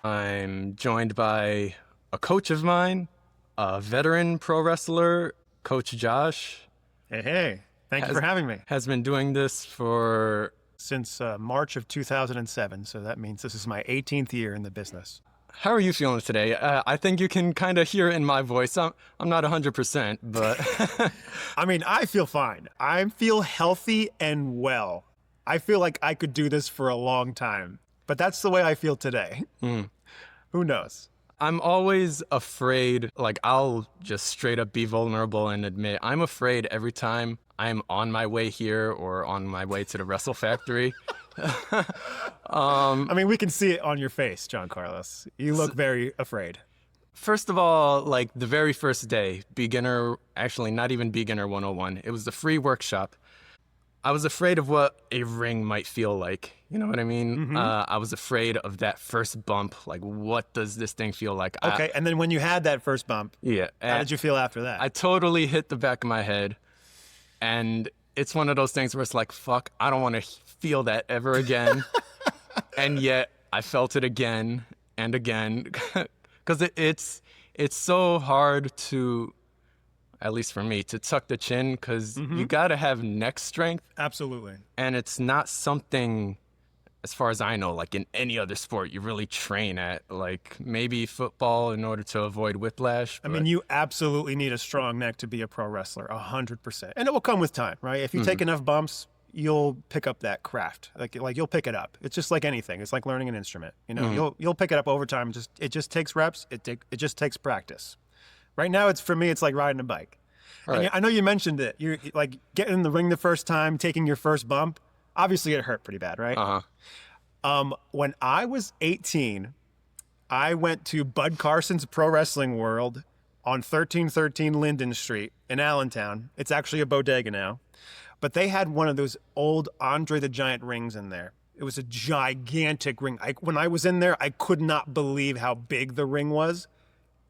I'm joined by a coach of mine, a veteran pro wrestler, Coach Josh. Hey, thank you for having me. Has been doing this for... Since March of 2007, so that means this is my 18th year in the business. How are you feeling today? I think you can kind of hear it in my voice. I'm not 100%, but... I mean, I feel fine. I feel healthy and well. I feel like I could do this for a long time, but that's the way I feel today. Who knows? I'm always afraid, like I'll just straight up be vulnerable and admit, I'm afraid every time I'm on my way here or on my way to the Wrestle Factory. I mean, we can see it on your face, John Carlos. You look very afraid. First of all, like the very first day, beginner, actually not even beginner 101, it was the free workshop. I was afraid of what a ring might feel like. You know what I mean? I was afraid of that first bump. Like, what does this thing feel like? Okay, and then when you had that first bump, how did you feel after that? I totally hit the back of my head. And it's one of those things where it's like, fuck, I don't want to feel that ever again. And yet I felt it again and again. Because it's so hard to... at least for me, to tuck the chin, because you got to have neck strength. Absolutely. And it's not something, as far as I know, like in any other sport, you really train at. Like maybe football in order to avoid whiplash. I mean, you absolutely need a strong neck to be a pro wrestler, 100%. And it will come with time, right? If you take enough bumps, you'll pick up that craft. Like you'll pick it up. It's just like anything. It's like learning an instrument. You know, you'll pick it up over time. It just takes reps. It just takes practice. Right now, for me, it's like riding a bike. Right. And I know you mentioned it. You're like getting in the ring the first time, taking your first bump. Obviously, it hurt pretty bad, right? When I was 18, I went to Bud Carson's Pro Wrestling World on 1313 Linden Street in Allentown. It's actually a bodega now. But they had one of those old Andre the Giant rings in there. It was a gigantic ring. When I was in there, I could not believe how big the ring was.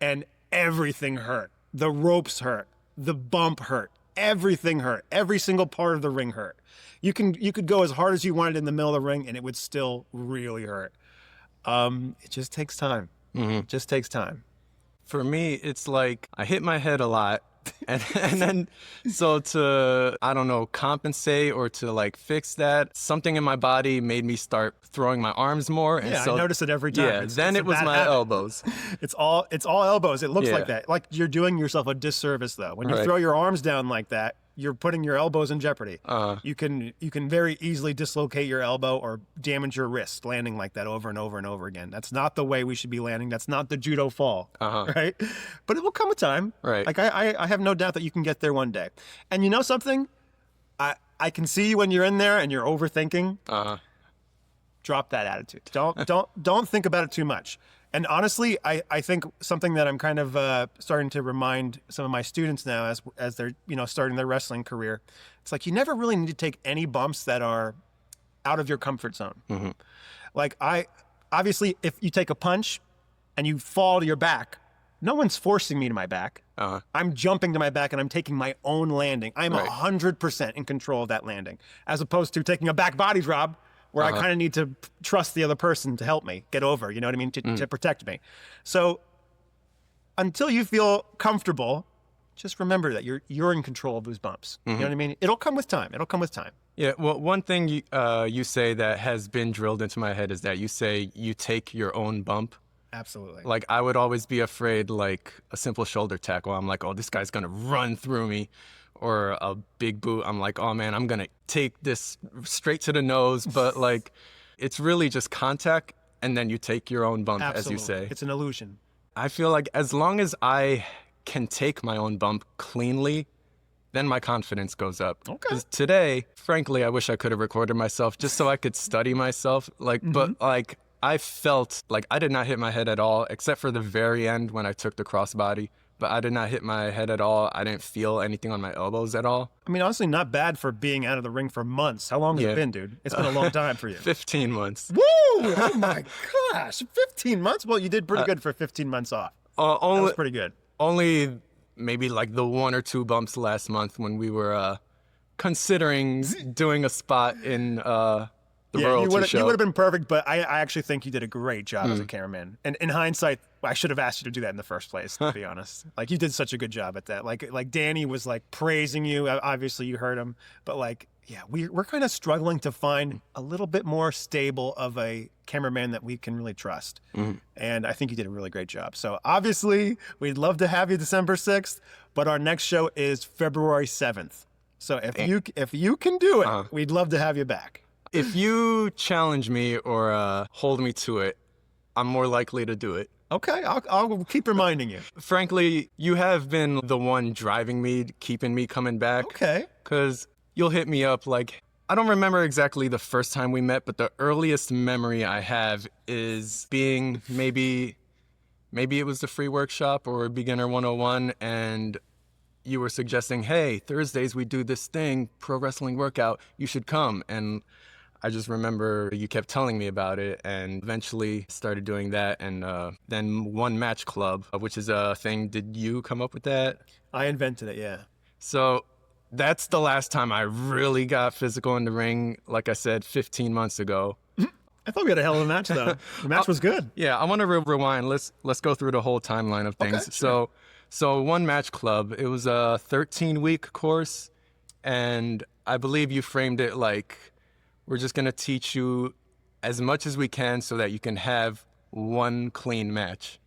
And everything hurt. The ropes hurt. The bump hurt. Everything hurt. Every single part of the ring hurt. You could go as hard as you wanted in the middle of the ring and it would still really hurt. It just takes time. It just takes time. For me, it's like I hit my head a lot. And then, so to, I don't know, compensate or to like fix that, something in my body made me start throwing my arms more. And Yeah, so, I notice it every time. Yeah, then it was my elbows. It's all elbows. It looks like that. Like you're doing yourself a disservice though. When you throw your arms down like that, you're putting your elbows in jeopardy. You can very easily dislocate your elbow or damage your wrist landing like that over and over and over again. That's not the way we should be landing. That's not the judo fall, right? But it will come with time. Right. Like I have no doubt that you can get there one day. And you know something? I can see you when you're in there and you're overthinking. Drop that attitude. Don't think about it too much. And honestly, I think something that I'm kind of starting to remind some of my students now as they're starting their wrestling career, it's like you never really need to take any bumps that are out of your comfort zone. Like obviously, if you take a punch and you fall to your back, no one's forcing me to my back. I'm jumping to my back and I'm taking my own landing. I'm 100% in control of that landing, as opposed to taking a back body drop where I kind of need to trust the other person to help me get over, you know what I mean, to protect me. So until you feel comfortable, just remember that you're in control of those bumps. You know what I mean? It'll come with time. It'll come with time. Yeah, well, one thing you say that has been drilled into my head is that you say you take your own bump. Absolutely. Like, I would always be afraid, like, a simple shoulder tackle. I'm like, oh, this guy's going to run through me. Or a big boot. I'm like, oh, man, I'm going to take this straight to the nose. But, like, it's really just contact, and then you take your own bump, Absolutely. as you say. It's an illusion. I feel like as long as I can take my own bump cleanly, then my confidence goes up. Okay. Because today, frankly, I wish I could have recorded myself just so I could study myself. Like, but, like, I felt like I did not hit my head at all, except for the very end when I took the crossbody. But I did not hit my head at all. I didn't feel anything on my elbows at all. I mean, honestly, not bad for being out of the ring for months. How long has it been, dude? It's been a long time for you. 15 months. Woo! Oh, my gosh. 15 months? Well, you did pretty good for 15 months off. That was pretty good. Only maybe like the 1 or 2 bumps last month when we were considering doing a spot in the Yeah, royalty you show. would have been perfect, but I actually think you did a great job as a cameraman. And in hindsight, I should have asked you to do that in the first place, to be honest. Like, you did such a good job at that. Like Danny was like praising you. Obviously, you heard him, but like, yeah, we're kind of struggling to find a little bit more stable of a cameraman that we can really trust. And I think you did a really great job. So obviously, we'd love to have you December 6th, but our next show is February 7th. So if you can do it, we'd love to have you back. If you challenge me or hold me to it, I'm more likely to do it. Okay, I'll keep reminding you. Frankly, you have been the one driving me, keeping me coming back. Okay. Because you'll hit me up like, I don't remember exactly the first time we met, but the earliest memory I have is being maybe it was the free workshop or Beginner 101, and you were suggesting, hey, Thursdays we do this thing, pro wrestling workout, you should come. And I just remember you kept telling me about it, and eventually started doing that. And then One Match Club, which is a thing. Did you come up with that? I invented it, yeah. So that's the last time I really got physical in the ring. Like I said, 15 months ago. I thought we had a hell of a match, though. The match was good. Yeah, I want to rewind. Let's go through the whole timeline of things. Okay, sure. So One Match Club, it was a 13-week course, and I believe you framed it like, we're just going to teach you as much as we can so that you can have one clean match.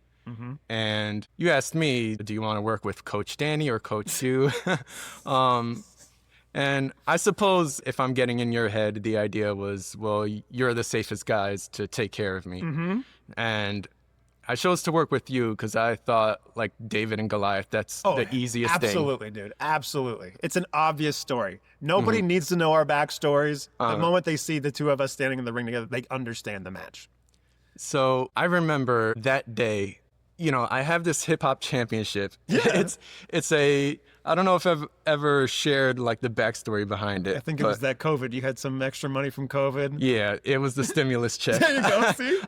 And you asked me, do you want to work with Coach Danny or Coach Hugh? And I suppose if I'm getting in your head, the idea was, well, you're the safest guys to take care of me. And I chose to work with you because I thought, like, David and Goliath, that's the easiest thing. Absolutely, dude. Absolutely. It's an obvious story. Nobody needs to know our backstories. The moment they see the two of us standing in the ring together, they understand the match. So I remember that day, you know, I have this HipHop Championship. Yeah. It's a, I don't know if I've ever shared, like, the backstory behind it. I think it was that COVID. You had some extra money from COVID. Yeah, it was the stimulus check. There you go, see?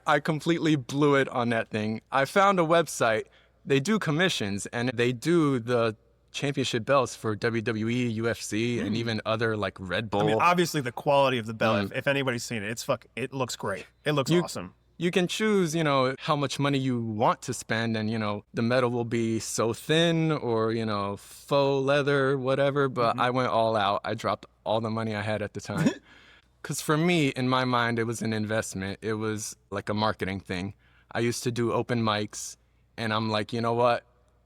I completely blew it on that thing. I found a website. They do commissions, and they do the championship belts for WWE, UFC, and even other, like, Red Bull. I mean, obviously the quality of the belt, if anybody's seen it, it looks great. It looks awesome. You can choose, you know, how much money you want to spend, and, you know, the metal will be so thin or, you know, faux leather, whatever, but I went all out. I dropped all the money I had at the time. Because for me, in my mind, it was an investment. It was like a marketing thing. I used to do open mics, and I'm like, you know what?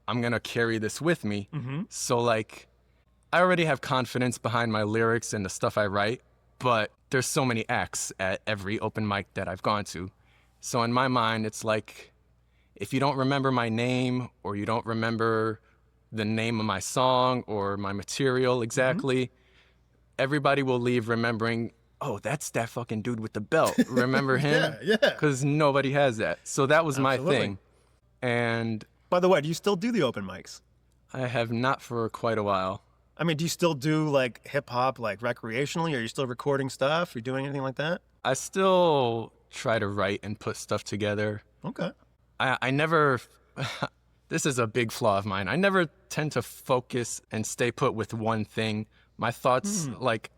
I'm going to carry this with me. So, like, I already have confidence behind my lyrics and the stuff I write, but there's so many acts at every open mic that I've gone to. So in my mind, it's like, if you don't remember my name, or you don't remember the name of my song or my material exactly, everybody will leave remembering, oh, that's that fucking dude with the belt. Remember him? Yeah. Because nobody has that. So that was my thing. And By the way, do you still do the open mics? I have not for quite a while. I mean, do you still do like hip hop, like recreationally? Are you still recording stuff? Are you doing anything like that? I still try to write and put stuff together. Okay. I never, this is a big flaw of mine. I never tend to focus and stay put with one thing. My thoughts, like,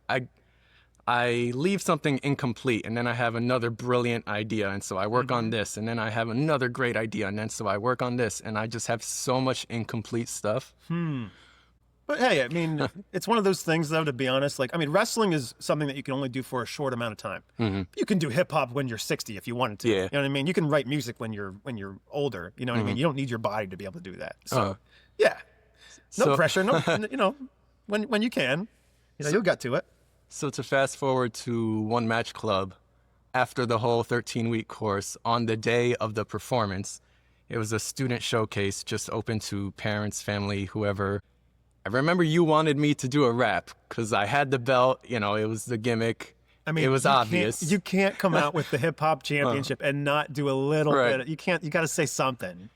I leave something incomplete, and then I have another brilliant idea, and so I work on this, and then I have another great idea, and then so I work on this, and I just have so much incomplete stuff. But hey, I mean, it's one of those things, though, to be honest. Like, I mean, wrestling is something that you can only do for a short amount of time. You can do hip hop when you're 60 if you wanted to. Yeah. You know what I mean? You can write music when you're older. You know what I mean? You don't need your body to be able to do that. So, yeah, no pressure. No, you know, when you can, you know, you'll get to it. So to fast forward to One Match Club, after the whole 13-week course, on the day of the performance, it was a student showcase just open to parents, family, whoever. I remember you wanted me to do a rap because I had the belt, you know, it was the gimmick. I mean, it was obvious. You can't come out with the HipHop Championship and not do a little bit. You can't, you got to say something.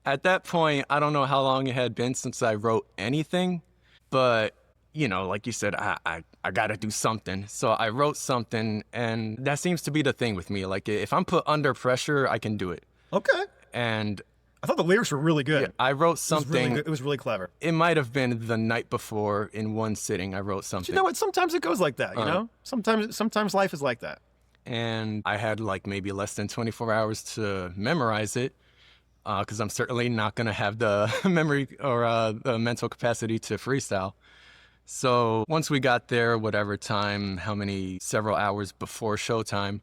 At that point, I don't know how long it had been since I wrote anything, but, you know, like you said, I got to do something. So I wrote something, and that seems to be the thing with me. Like, if I'm put under pressure, I can do it. Okay. And I thought the lyrics were really good. I wrote something. It was really clever. It might have been the night before in one sitting. I wrote something. You know what? Sometimes it goes like that. You know, sometimes life is like that. And I had like maybe less than 24 hours to memorize it, because I'm certainly not gonna have the memory or the mental capacity to freestyle. So once we got there, whatever time, several hours before showtime,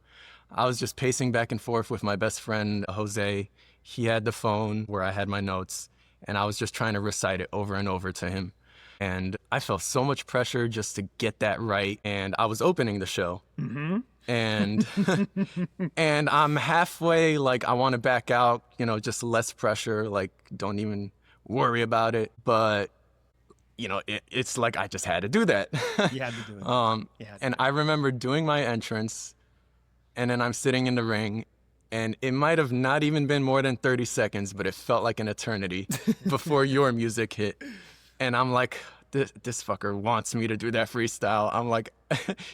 I was just pacing back and forth with my best friend, Jose. He had the phone where I had my notes, and I was just trying to recite it over and over to him. And I felt so much pressure just to get that right. And I was opening the show. Mm-hmm. And and I'm halfway, like, I want to back out, just less pressure, like, don't even worry about it. But, it's like I just had to do that. You had to do it. And I remember doing my entrance, and then I'm sitting in the ring. And it might have not even been more than 30 seconds, but it felt like an eternity before your music hit. And I'm like, this fucker wants me to do that freestyle. I'm like,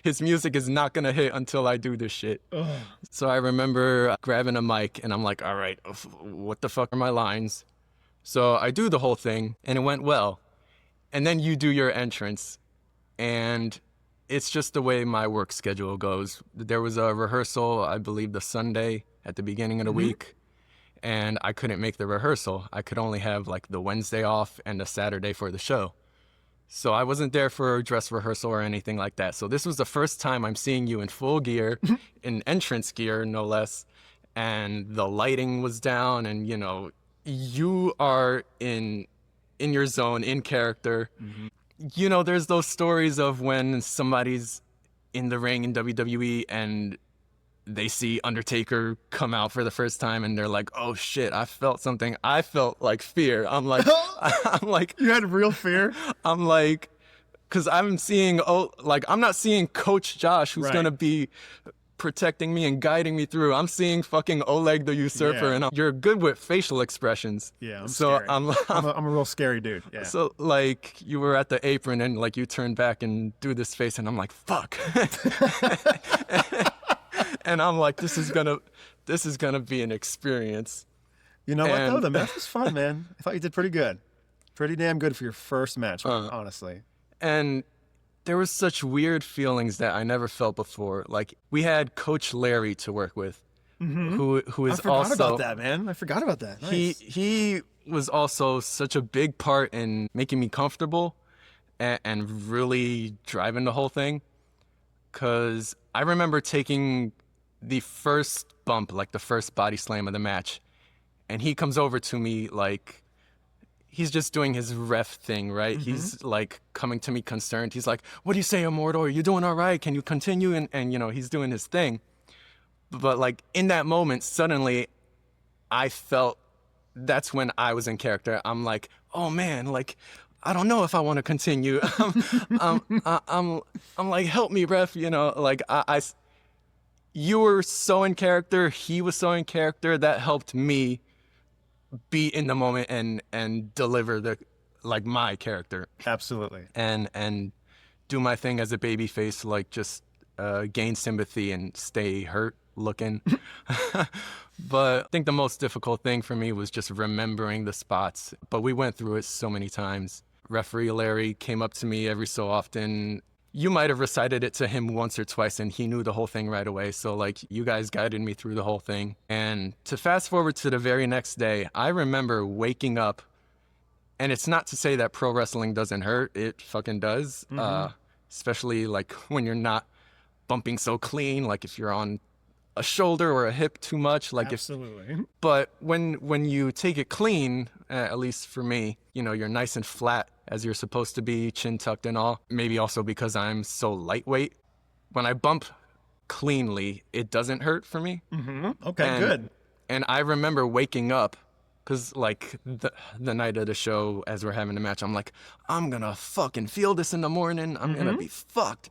his music is not going to hit until I do this shit. Ugh. So I remember grabbing a mic, and I'm like, all right, what the fuck are my lines? So I do the whole thing, and it went well. And then you do your entrance, and it's just the way my work schedule goes. There was a rehearsal, I believe, the Sunday at the beginning of the week, and I couldn't make the rehearsal. I could only have like the Wednesday off and the Saturday for the show. So I wasn't there for a dress rehearsal or anything like that. So this was the first time I'm seeing you in full gear, in entrance gear, no less, and the lighting was down, and you are in your zone, in character. Mm-hmm. There's those stories of when somebody's in the ring in WWE and they see Undertaker come out for the first time and they're like, oh shit, I felt something. I felt like fear. I'm like, you had real fear? I'm like, cause I'm not seeing Coach Josh, who's going to be protecting me and guiding me through. I'm seeing fucking Oleg the Usurper, and you're good with facial expressions. Yeah, I'm so scary. I'm a real scary dude. Yeah. So like you were at the apron and like you turn back and do this face, and I'm like, fuck. And I'm like, this is gonna be an experience. You know what though? The match was fun, man. I thought you did pretty good. Pretty damn good for your first match, honestly. And there was such weird feelings that I never felt before. Like we had Coach Larry to work with, who is also. I forgot about that, man. I forgot about that. Nice. He was also such a big part in making me comfortable and really driving the whole thing. 'Cause I remember taking the first bump, like the first body slam of the match, and he comes over to me like he's just doing his ref thing, right? Mm-hmm. He's like coming to me concerned. He's like, what do you say, Immortal? Are you doing all right? Can you continue? And he's doing his thing. But like in that moment, suddenly I felt that's when I was in character. I'm like, oh man, like, I don't know if I want to continue. I'm like, help me, ref. Like you were so in character. He was so in character. That helped me be in the moment and deliver my character. Absolutely. And do my thing as a babyface, like just gain sympathy and stay hurt looking. But I think the most difficult thing for me was just remembering the spots. But we went through it so many times. Referee Larry came up to me every so often. You might have recited it to him once or twice and he knew the whole thing right away. So like you guys guided me through the whole thing. And to fast forward to the very next day, I remember waking up, and it's not to say that pro wrestling doesn't hurt. It fucking does. Mm-hmm. Especially like when you're not bumping so clean, like if you're on a shoulder or a hip too much, like absolutely. But when you take it clean, at least for me, you're nice and flat as you're supposed to be, chin tucked and all. Maybe also because I'm so lightweight. When I bump cleanly, it doesn't hurt for me. Mm-hmm. Okay, good. And I remember waking up, because like the night of the show, as we're having the match, I'm like, I'm gonna fucking feel this in the morning. I'm gonna be fucked.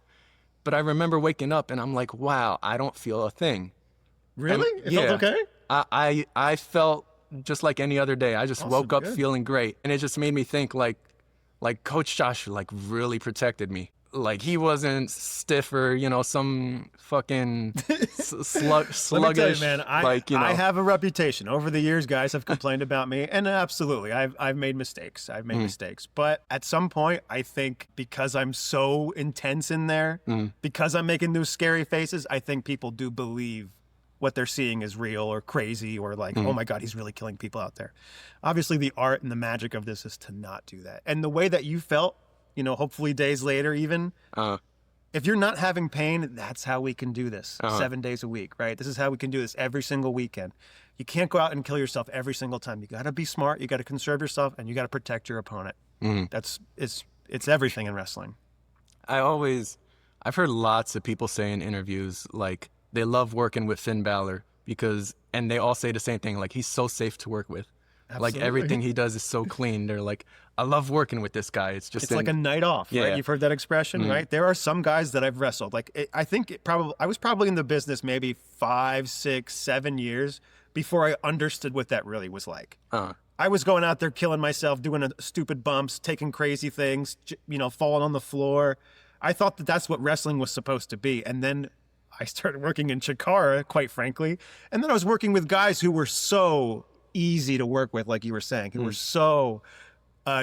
But I remember waking up and I'm like, wow, I don't feel a thing. Really? It felt okay? I felt just like any other day. I just woke up feeling great. And it just made me think like Coach Josh like really protected me. Like he wasn't stiff or, you know, some fucking sluggish. Let me tell you, man, I know. have a reputation. Over the years, guys have complained about me, and absolutely, I've made mistakes. I've made mistakes. But at some point, I think because I'm so intense in there, because I'm making those scary faces, I think people do believe what they're seeing is real or crazy or like, oh my God, he's really killing people out there. Obviously, the art and the magic of this is to not do that. And the way that you felt, you know, hopefully days later even, if you're not having pain, that's how we can do this 7 days a week, right? This is how we can do this every single weekend. You can't go out and kill yourself every single time. You got to be smart. You got to conserve yourself, and you got to protect your opponent. It's everything in wrestling. I've heard lots of people say in interviews, like, they love working with Finn Balor and they all say the same thing, like, he's so safe to work with. Absolutely. Like, everything he does is so clean. They're like, I love working with this guy. It's like a night off, right? You've heard that expression, right? There are some guys that I've wrestled. Like, I was probably in the business maybe 5, 6, 7 years before I understood what that really was like. I was going out there killing myself, doing stupid bumps, taking crazy things, you know, falling on the floor. I thought that that's what wrestling was supposed to be. And then I started working in Chikara, quite frankly. And then I was working with guys who were so easy to work with, like you were saying, who were so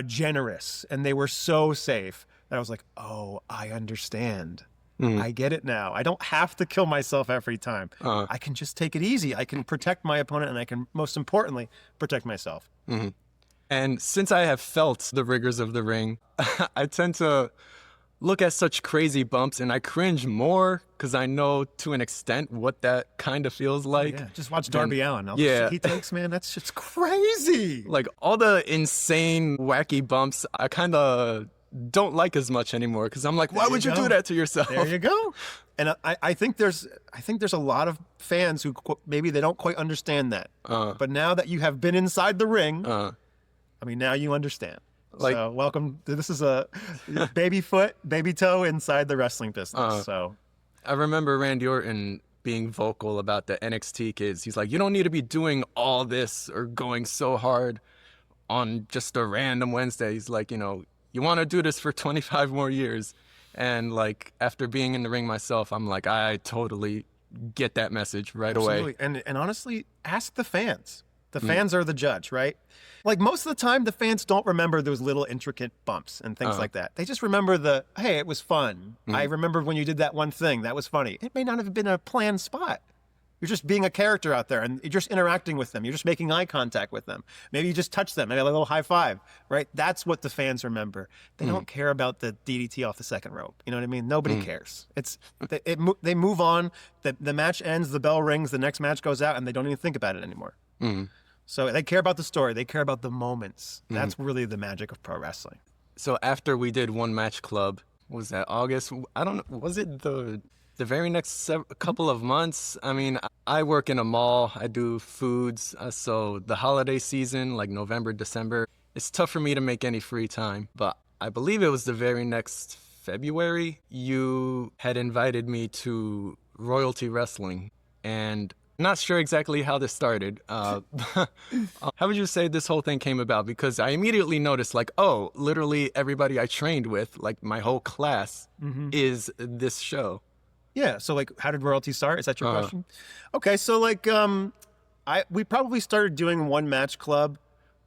generous, and they were so safe that I was like, oh, I understand. I get it now. I don't have to kill myself every time. I can just take it easy. I can protect my opponent, and I can, most importantly, protect myself. And since I have felt the rigors of the ring, I tend to look at such crazy bumps and I cringe more because I know to an extent what that kind of feels like. Yeah, just watch Darby Allin. He takes, man, that's just crazy. Like all the insane, wacky bumps, I kind of don't like as much anymore because I'm like, why would you do that to yourself? There you go. And I think there's a lot of fans who maybe they don't quite understand that. But now that you have been inside the ring, I mean, now you understand. Like, so welcome. This is a baby toe inside the wrestling business. So I remember Randy Orton being vocal about the NXT kids. He's like, you don't need to be doing all this or going so hard on just a random Wednesday. He's like, you know, you want to do this for 25 more years. And like, after being in the ring myself, I'm like, I totally get that message right away. And honestly, ask the fans. The fans are the judge, right? Like most of the time, the fans don't remember those little intricate bumps and things like that. They just remember hey, it was fun. I remember when you did that one thing. That was funny. It may not have been a planned spot. You're just being a character out there and you're just interacting with them. You're just making eye contact with them. Maybe you just touch them, maybe a little high five, right? That's what the fans remember. They don't care about the DDT off the second rope. You know what I mean? Nobody cares. They move on. The match ends, the bell rings, the next match goes out, and they don't even think about it anymore. So they care about the story. They care about the moments. That's really the magic of pro wrestling. So after we did One Match Club, what was that, August? I don't know. Was it the very next couple of months? I mean, I work in a mall. I do foods. So the holiday season, like November, December, it's tough for me to make any free time. But I believe it was the very next February, you had invited me to Royalty Wrestling. And not sure exactly how this started. How would you say this whole thing came about? Because I immediately noticed, like, oh, literally everybody I trained with, like my whole class, is this show. Yeah. So, like, how did Royalty start? Is that your question? Okay. So, like, we probably started doing One Match Club,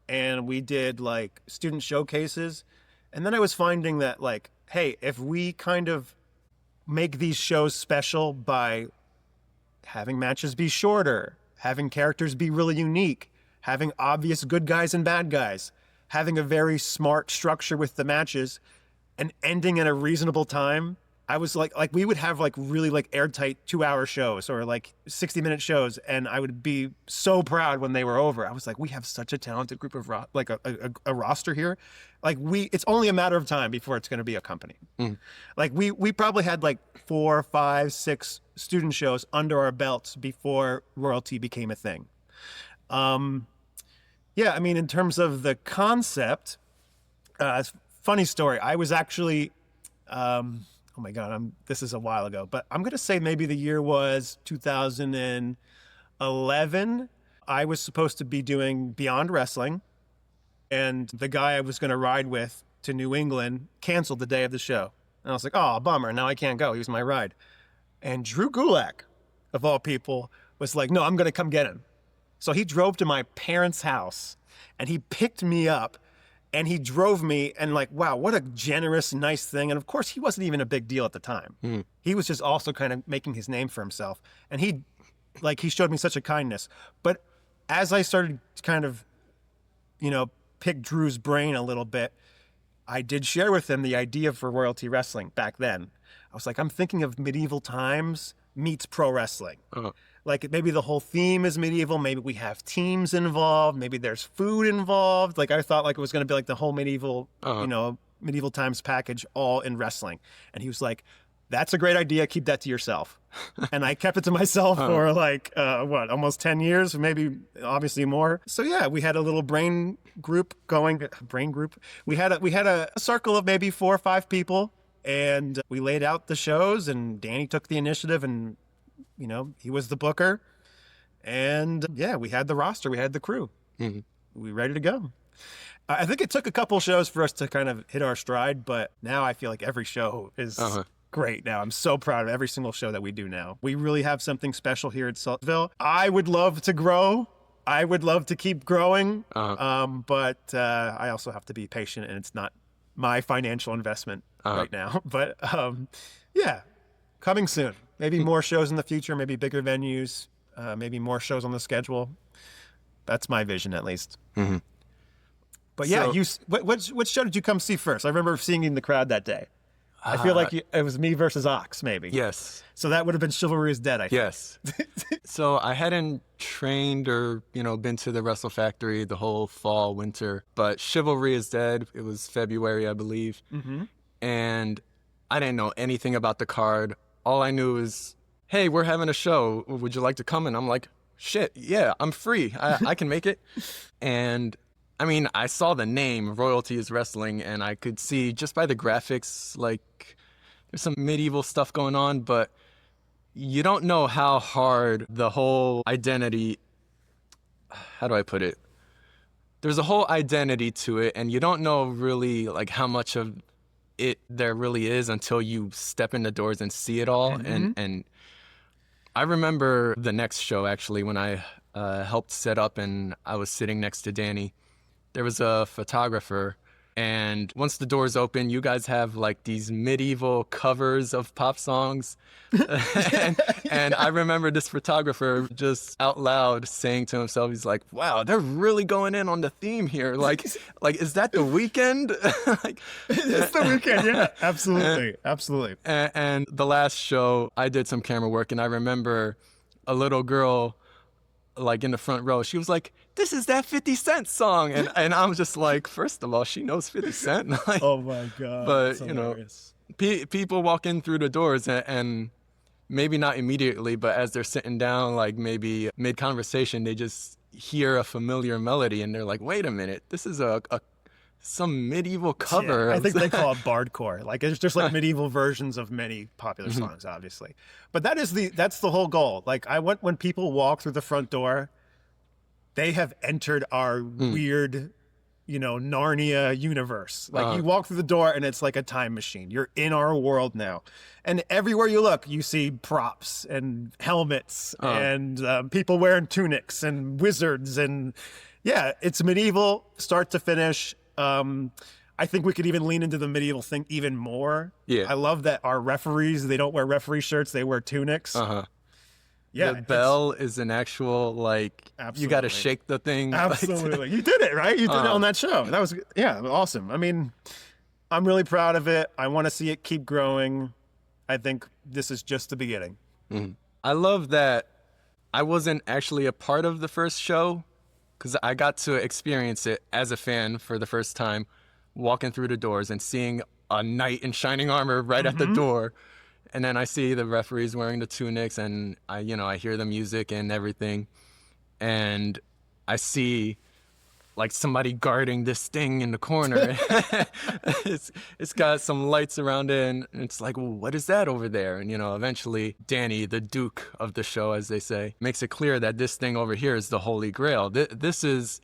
and we did like student showcases, and then I was finding that, like, hey, if we kind of make these shows special by having matches be shorter, having characters be really unique, having obvious good guys and bad guys, having a very smart structure with the matches, and ending at a reasonable time. I was like we would have like really like airtight 2-hour shows or like 60-minute shows, and I would be so proud when they were over. I was like, we have such a talented group of a roster here. Like it's only a matter of time before it's going to be a company. Like we probably had like 4, 5, 6 student shows under our belts before Royalty became a thing. Yeah, I mean, in terms of the concept, funny story. I was actually, oh my God, this is a while ago, but I'm going to say maybe the year was 2011. I was supposed to be doing Beyond Wrestling, and the guy I was going to ride with to New England canceled the day of the show. And I was like, oh, bummer. Now I can't go. He was my ride. And Drew Gulak, of all people, was like, no, I'm going to come get him. So he drove to my parents' house and he picked me up and he drove me, and like, wow, what a generous, nice thing. And of course, he wasn't even a big deal at the time. He was just also kind of making his name for himself. And he showed me such a kindness. But as I started to kind of, pick Drew's brain a little bit, I did share with him the idea for royalty wrestling back then. I was like, I'm thinking of medieval times meets pro wrestling. Like maybe the whole theme is medieval. Maybe we have teams involved. Maybe there's food involved. Like I thought like it was going to be like the whole medieval, medieval times package all in wrestling. And he was like, that's a great idea. Keep that to yourself. And I kept it to myself for like, almost 10 years, maybe obviously more. So yeah, we had a little brain group. We had a circle of maybe 4 or 5 people, and we laid out the shows, and Danny took the initiative, and he was the booker, and yeah, we had the roster, we had the crew. We were ready to go. I think it took a couple shows for us to kind of hit our stride, but now I feel like every show is great now. I'm so proud of every single show that we do now. We really have something special here at Saltville. I would love to grow. I would love to keep growing, but I also have to be patient, and it's not my financial investment right now. But yeah, coming soon. Maybe more shows in the future, maybe bigger venues, maybe more shows on the schedule. That's my vision, at least. But yeah, what show did you come see first? I remember seeing you in the crowd that day. I feel like it was me versus Ox, maybe. Yes. So that would have been Chivalry is Dead, I think. Yes. So I hadn't trained or, been to the Wrestle Factory the whole fall, winter. But Chivalry is Dead, it was February, I believe. And I didn't know anything about the card. All I knew was, hey, we're having a show. Would you like to come? And I'm like, shit, yeah, I'm free. I can make it. And I mean, I saw the name, Royalty is Wrestling, and I could see just by the graphics, like, there's some medieval stuff going on, but you don't know how hard the whole identity, how do I put it? There's a whole identity to it, and you don't know really, like, how much of it there really is until you step in the doors and see it all. And I remember the next show, actually, when I helped set up and I was sitting next to Danny. There was a photographer, and once the doors open, you guys have like these medieval covers of pop songs. and I remember this photographer just out loud saying to himself, he's like, wow, they're really going in on the theme here. Like is that the weekend? It's the weekend, yeah. Absolutely. And the last show, I did some camera work, and I remember a little girl like in the front row, she was like, this is that 50 Cent song. And I'm just like, first of all, she knows 50 Cent. Like, oh my God. But, people walk in through the doors and maybe not immediately, but as they're sitting down, like maybe mid-conversation, they just hear a familiar melody and they're like, wait a minute, this is some medieval cover. Yeah, I think they call it bardcore. Like it's just like medieval versions of many popular songs, obviously. But that's the whole goal. Like when people walk through the front door, they have entered our weird, Narnia universe. Like you walk through the door and it's like a time machine. You're in our world now. And everywhere you look, you see props and helmets and people wearing tunics and wizards. And yeah, it's medieval start to finish. I think we could even lean into the medieval thing even more. Yeah. I love that our referees, they don't wear referee shirts, they wear tunics. Yeah. The bell is an actual, like, you got to shake the thing. Absolutely. You did it, right? You did it on that show. That was, awesome. I mean, I'm really proud of it. I want to see it keep growing. I think this is just the beginning. I love that I wasn't actually a part of the first show, because I got to experience it as a fan for the first time, walking through the doors and seeing a knight in shining armor right at the door. And then I see the referees wearing the tunics, and I hear the music and everything. And I see like somebody guarding this thing in the corner. It's got some lights around it, and it's like, well, what is that over there? And eventually Danny, the Duke of the show, as they say, makes it clear that this thing over here is the Holy Grail. This is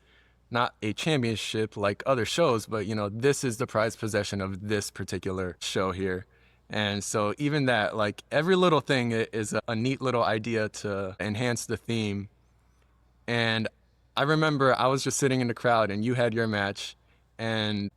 not a championship like other shows, but this is the prized possession of this particular show here. And so even that, like every little thing is a neat little idea to enhance the theme. And I remember I was just sitting in the crowd and you had your match, and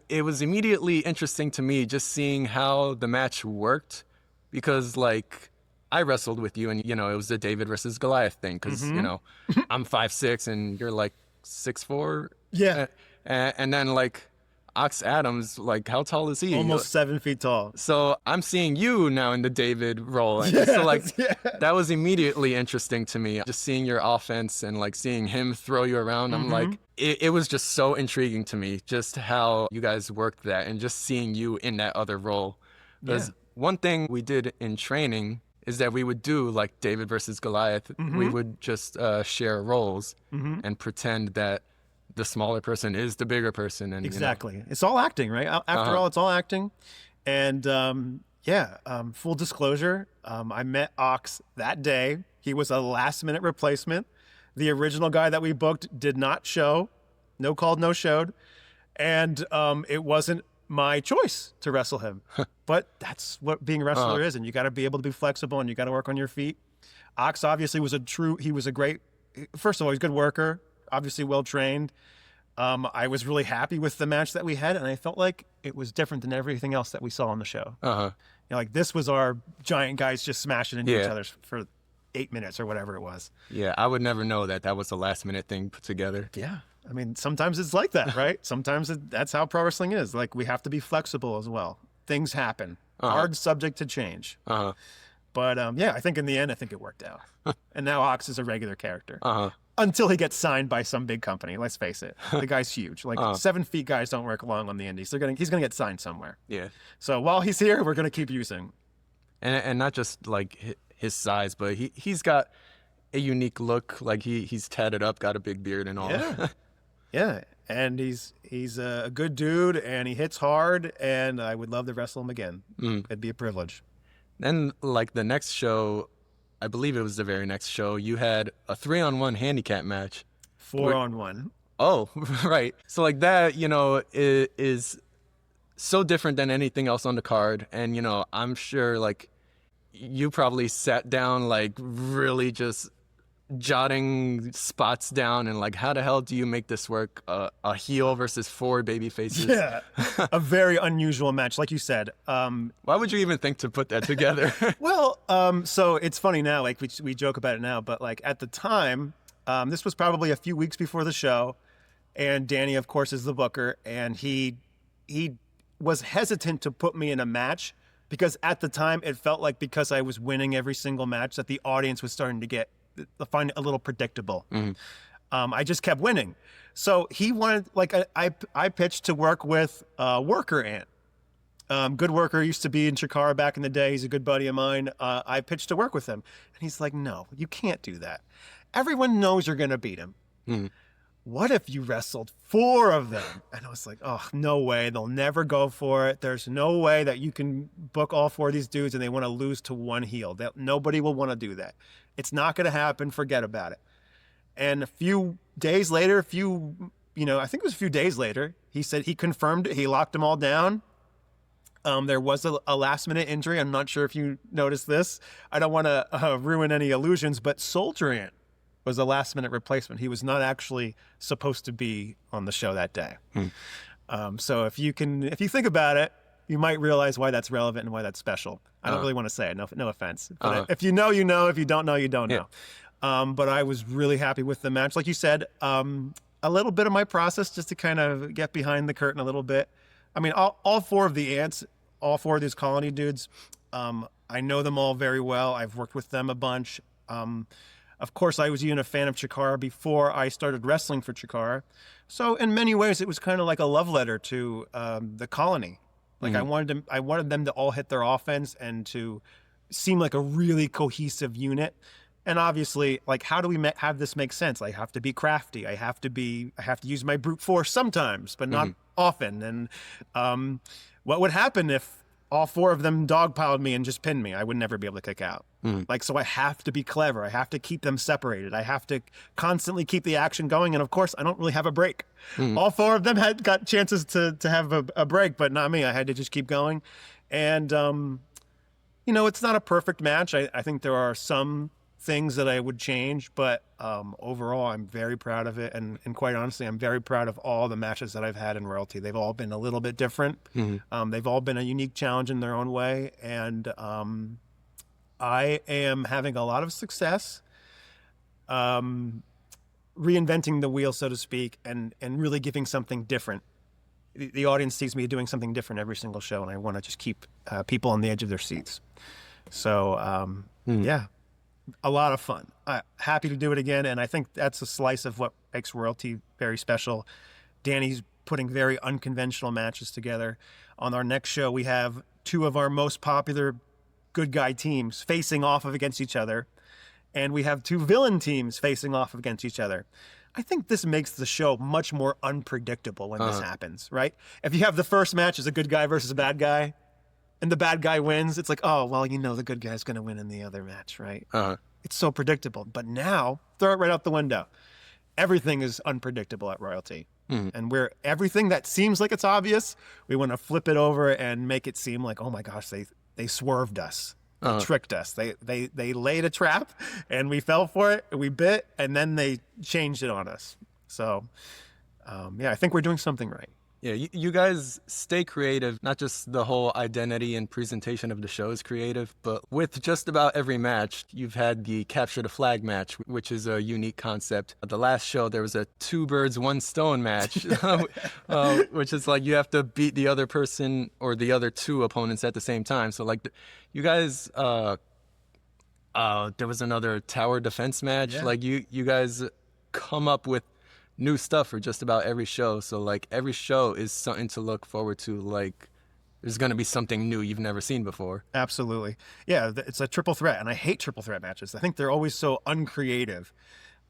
it was immediately interesting to me just seeing how the match worked, because like I wrestled with you and, you know, it was the David versus Goliath thing because, you know, I'm 5'6" and you're like 6'4". Yeah. And then like Ox Adams, like how tall is he? Almost 7 feet tall. So I'm seeing you now in the David role. And so like that was immediately interesting to me. Just seeing your offense and like seeing him throw you around. I'm like, it was just so intriguing to me, just how you guys worked that and just seeing you in that other role. Because one thing we did in training is that we would do like David versus Goliath. We would just share roles and pretend that the smaller person is the bigger person. And exactly. You know. It's all acting, right? After all, it's all acting. And full disclosure, I met Ox that day. He was a last-minute replacement. The original guy that we booked did not show. No called, no showed. And it wasn't my choice to wrestle him. But that's what being a wrestler is, and you got to be able to be flexible, and you got to work on your feet. Ox obviously was a great, first of all, he's a good worker, obviously well-trained. I was really happy with the match that we had, and I felt like it was different than everything else that we saw on the show. You know, like this was our giant guys just smashing into each other for 8 minutes or whatever it was. Yeah, I would never know that was a last-minute thing put together. Yeah. I mean, sometimes it's like that, right? Sometimes that's how pro wrestling is. Like, we have to be flexible as well. Things happen. Hard subject to change. But, I think in the end, I think it worked out. And now Ox is a regular character. Until he gets signed by some big company. Let's face it. The guy's huge. Like, 7 feet guys don't work long on the indies. He's going to get signed somewhere. Yeah. So while he's here, we're going to keep using. And not just, like, his size, but he's got a unique look. Like, he's tatted up, got a big beard and all. Yeah. Yeah, and he's a good dude, and he hits hard, and I would love to wrestle him again. It'd be a privilege. Then, like, the next show, I believe it was the very next show, you had a 3-on-1 handicap match. 4-on-1. Oh, right. So, like, that, you know, is so different than anything else on the card. And, you know, I'm sure, like, you probably sat down, like, really just jotting spots down and like, how the hell do you make this work? A heel versus 4 baby faces. Yeah, a very unusual match, like you said. Why would you even think to put that together? Well, so it's funny now, like we joke about it now, but like at the time, this was probably a few weeks before the show, and Danny, of course, is the booker, and he was hesitant to put me in a match because at the time it felt like because I was winning every single match that the audience was starting to find it a little predictable. I just kept winning. So he wanted, like, I pitched to work with Worker Ant. Good Worker used to be in Chikara back in the day. He's a good buddy of mine. I pitched to work with him. And he's like, no, you can't do that. Everyone knows you're going to beat him. What if you wrestled 4 of them? And I was like, oh, no way. They'll never go for it. There's no way that you can book all 4 of these dudes and they want to lose to one heel. Nobody will want to do that. It's not going to happen. Forget about it. And a few days later, I think it was a few days later, he said he confirmed it. He locked them all down. There was a last-minute injury. I'm not sure if you noticed this. I don't want to ruin any illusions, but Soldier Ant was a last-minute replacement. He was not actually supposed to be on the show that day. So if you think about it, you might realize why that's relevant and why that's special. I don't really want to say it, no offense. But if you know, you know. If you don't know, you don't know. But I was really happy with the match. Like you said, a little bit of my process just to kind of get behind the curtain a little bit. I mean, all 4 of the ants, all 4 of these colony dudes, I know them all very well. I've worked with them a bunch. Of course, I was even a fan of Chikara before I started wrestling for Chikara. So in many ways, it was kind of like a love letter to the colony. Like I wanted them to all hit their offense and to seem like a really cohesive unit. And obviously, like, how do we have this make sense? I have to be crafty. I have to use my brute force sometimes, but not often. And what would happen if all 4 of them dogpiled me and just pinned me? I would never be able to kick out. Like, so I have to be clever. I have to keep them separated. I have to constantly keep the action going. And of course, I don't really have a break. All 4 of them got chances to have a break, but not me. I had to just keep going. And, you know, it's not a perfect match. I think there are some things that I would change, but overall, I'm very proud of it. And quite honestly, I'm very proud of all the matches that I've had in Royalty. They've all been a little bit different. They've all been a unique challenge in their own way. And I am having a lot of success reinventing the wheel, so to speak, and really giving something different. The audience sees me doing something different every single show, and I want to just keep people on the edge of their seats. So, yeah, a lot of fun. Happy to do it again, and I think that's a slice of what makes Royalty very special. Danny's putting very unconventional matches together. On our next show, we have two of our most popular good guy teams facing off against each other, and we have two villain teams facing off against each other. I think this makes the show much more unpredictable when this happens, right? If you have the first match as a good guy versus a bad guy, and the bad guy wins, it's like, oh, well, you know the good guy's going to win in the other match, right? It's so predictable. But now, throw it right out the window. Everything is unpredictable at Royalty. And where everything that seems like it's obvious, we want to flip it over and make it seem like, oh my gosh, they swerved us. They tricked us. They laid a trap, and we fell for it, and we bit, and then they changed it on us. So, yeah, I think we're doing something right. Yeah, you guys stay creative. Not just the whole identity and presentation of the show is creative, but with just about every match, you've had the capture the flag match, which is a unique concept. At the last show, there was a 2 birds, 1 stone match, which is like you have to beat the other person or the other 2 opponents at the same time. So like you guys, there was another tower defense match. Yeah. Like you guys come up with new stuff for just about every show. So like every show is something to look forward to. Like there's going to be something new you've never seen before. Absolutely. Yeah, it's a triple threat, and I hate triple threat matches. I think they're always so uncreative.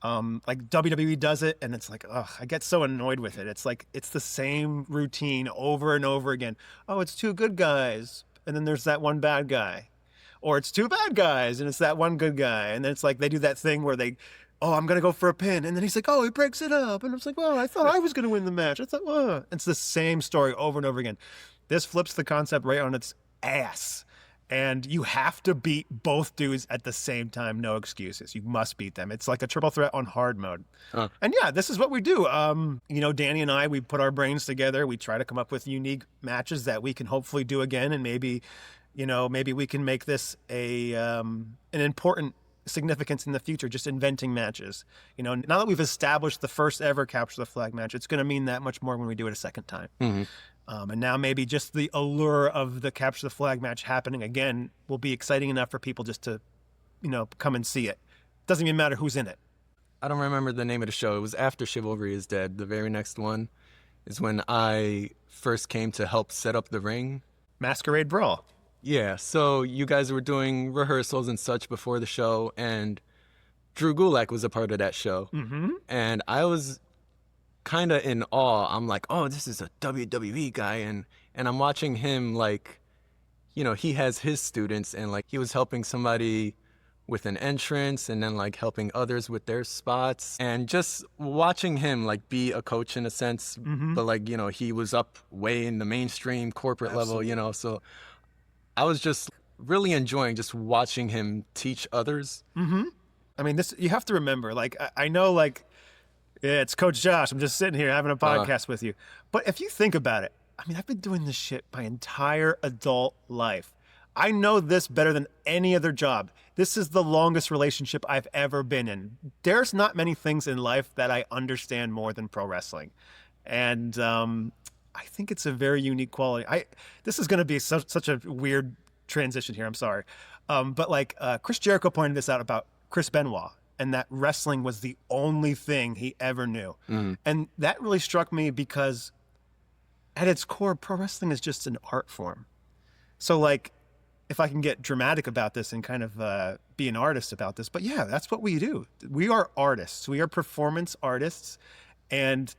Like WWE does it, and it's like, ugh, I get so annoyed with it. It's like it's the same routine over and over again. Oh, it's 2 good guys, and then there's that 1 bad guy. Or it's 2 bad guys, and it's that 1 good guy. And then it's like they do that thing where they, oh, I'm going to go for a pin. And then he's like, oh, he breaks it up. And it's like, well, I thought I was going to win the match. I thought, well, it's the same story over and over again. This flips the concept right on its ass. And you have to beat both dudes at the same time. No excuses. You must beat them. It's like a triple threat on hard mode. And yeah, this is what we do. You know, Danny and I, we put our brains together. We try to come up with unique matches that we can hopefully do again. And maybe, you know, maybe we can make this an important significance in the future, just inventing matches. You know, now that we've established the first ever capture the flag match, it's going to mean that much more when we do it a second time. And now maybe just the allure of the capture the flag match happening again will be exciting enough for people just to, you know, come and see it. Doesn't even matter who's in it. I don't remember the name of the show. It was after Chivalry is Dead. The very next one is when I first came to help set up the ring. Masquerade Brawl. Yeah, so you guys were doing rehearsals and such before the show, and Drew Gulak was a part of that show. And I was kind of in awe. I'm like, oh, this is a WWE guy, and I'm watching him, like, you know, he has his students, and like he was helping somebody with an entrance and then like helping others with their spots, and just watching him like be a coach in a sense, but like, you know, he was up way in the mainstream corporate level, you know, so I was just really enjoying just watching him teach others. I mean, this, you have to remember, like, I know, like, yeah, it's Coach Josh. I'm just sitting here having a podcast with you. But if you think about it, I mean, I've been doing this shit my entire adult life. I know this better than any other job. This is the longest relationship I've ever been in. There's not many things in life that I understand more than pro wrestling. And I think it's a very unique quality. This is going to be such a weird transition here. I'm sorry. But like Chris Jericho pointed this out about Chris Benoit, and that wrestling was the only thing he ever knew. And that really struck me because at its core, pro wrestling is just an art form. So like, if I can get dramatic about this and kind of be an artist about this, but yeah, that's what we do. We are artists. We are performance artists. And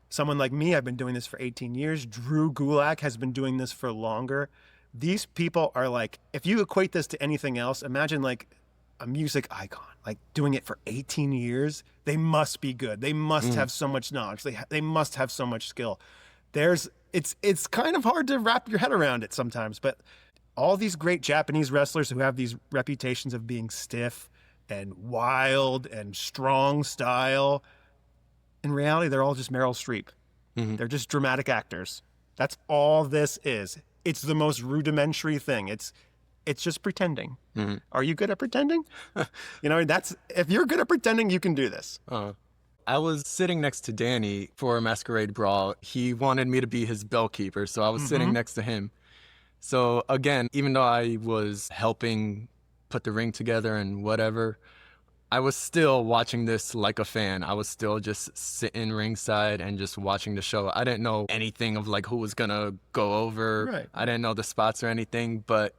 someone like me, I've been doing this for 18 years. Drew Gulak has been doing this for longer. These people are like, if you equate this to anything else, imagine like a music icon, like doing it for 18 years. They must be good. They must have so much knowledge. They must have so much skill. There's it's kind of hard to wrap your head around it sometimes. But all these great Japanese wrestlers who have these reputations of being stiff and wild and strong style, in reality, they're all just Meryl Streep. They're just dramatic actors. That's all this is. It's the most rudimentary thing. It's just pretending. Are you good at pretending? If you're good at pretending, you can do this. I was sitting next to Danny for a masquerade brawl. He wanted me to be his bell keeper, so I was sitting next to him. So again, even though I was helping put the ring together and whatever, I was still watching this like a fan. I was still just sitting ringside and just watching the show. I didn't know anything of like who was gonna go over. Right. I didn't know the spots or anything, but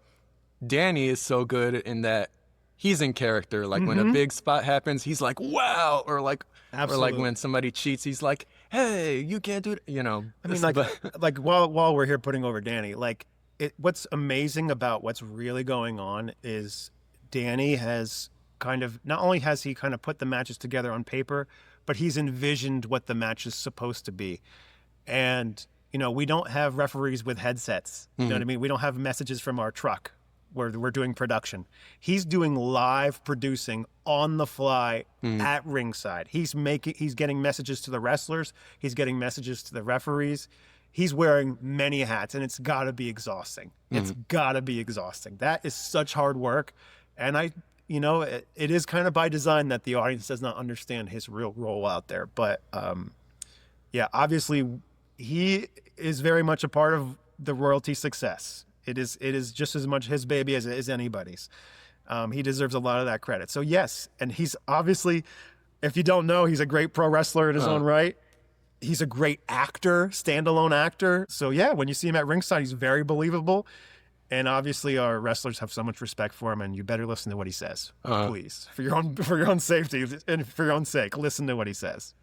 Danny is so good in that he's in character. Like when a big spot happens, he's like, wow, or like when somebody cheats, he's like, hey, you can't do it. I mean, like while we're here putting over Danny, like what's amazing about what's really going on is Danny has not only has he kind of put the matches together on paper, but he's envisioned what the match is supposed to be. And, we don't have referees with headsets. You know what I mean? We don't have messages from our truck where we're doing production. He's doing live producing on the fly at ringside. He's getting messages to the wrestlers. He's getting messages to the referees. He's wearing many hats, and it's got to be exhausting. It's got to be exhausting. That is such hard work. And it is kind of by design that the audience does not understand his real role out there. But obviously he is very much a part of the royalty success. It is just as much his baby as it is anybody's. He deserves a lot of that credit. So yes, and he's obviously, if you don't know, he's a great pro wrestler in his own right. He's a great actor, standalone actor. So yeah, when you see him at ringside, he's very believable. And obviously, our wrestlers have so much respect for him, and you better listen to what he says, please, for your own safety and for your own sake. Listen to what he says.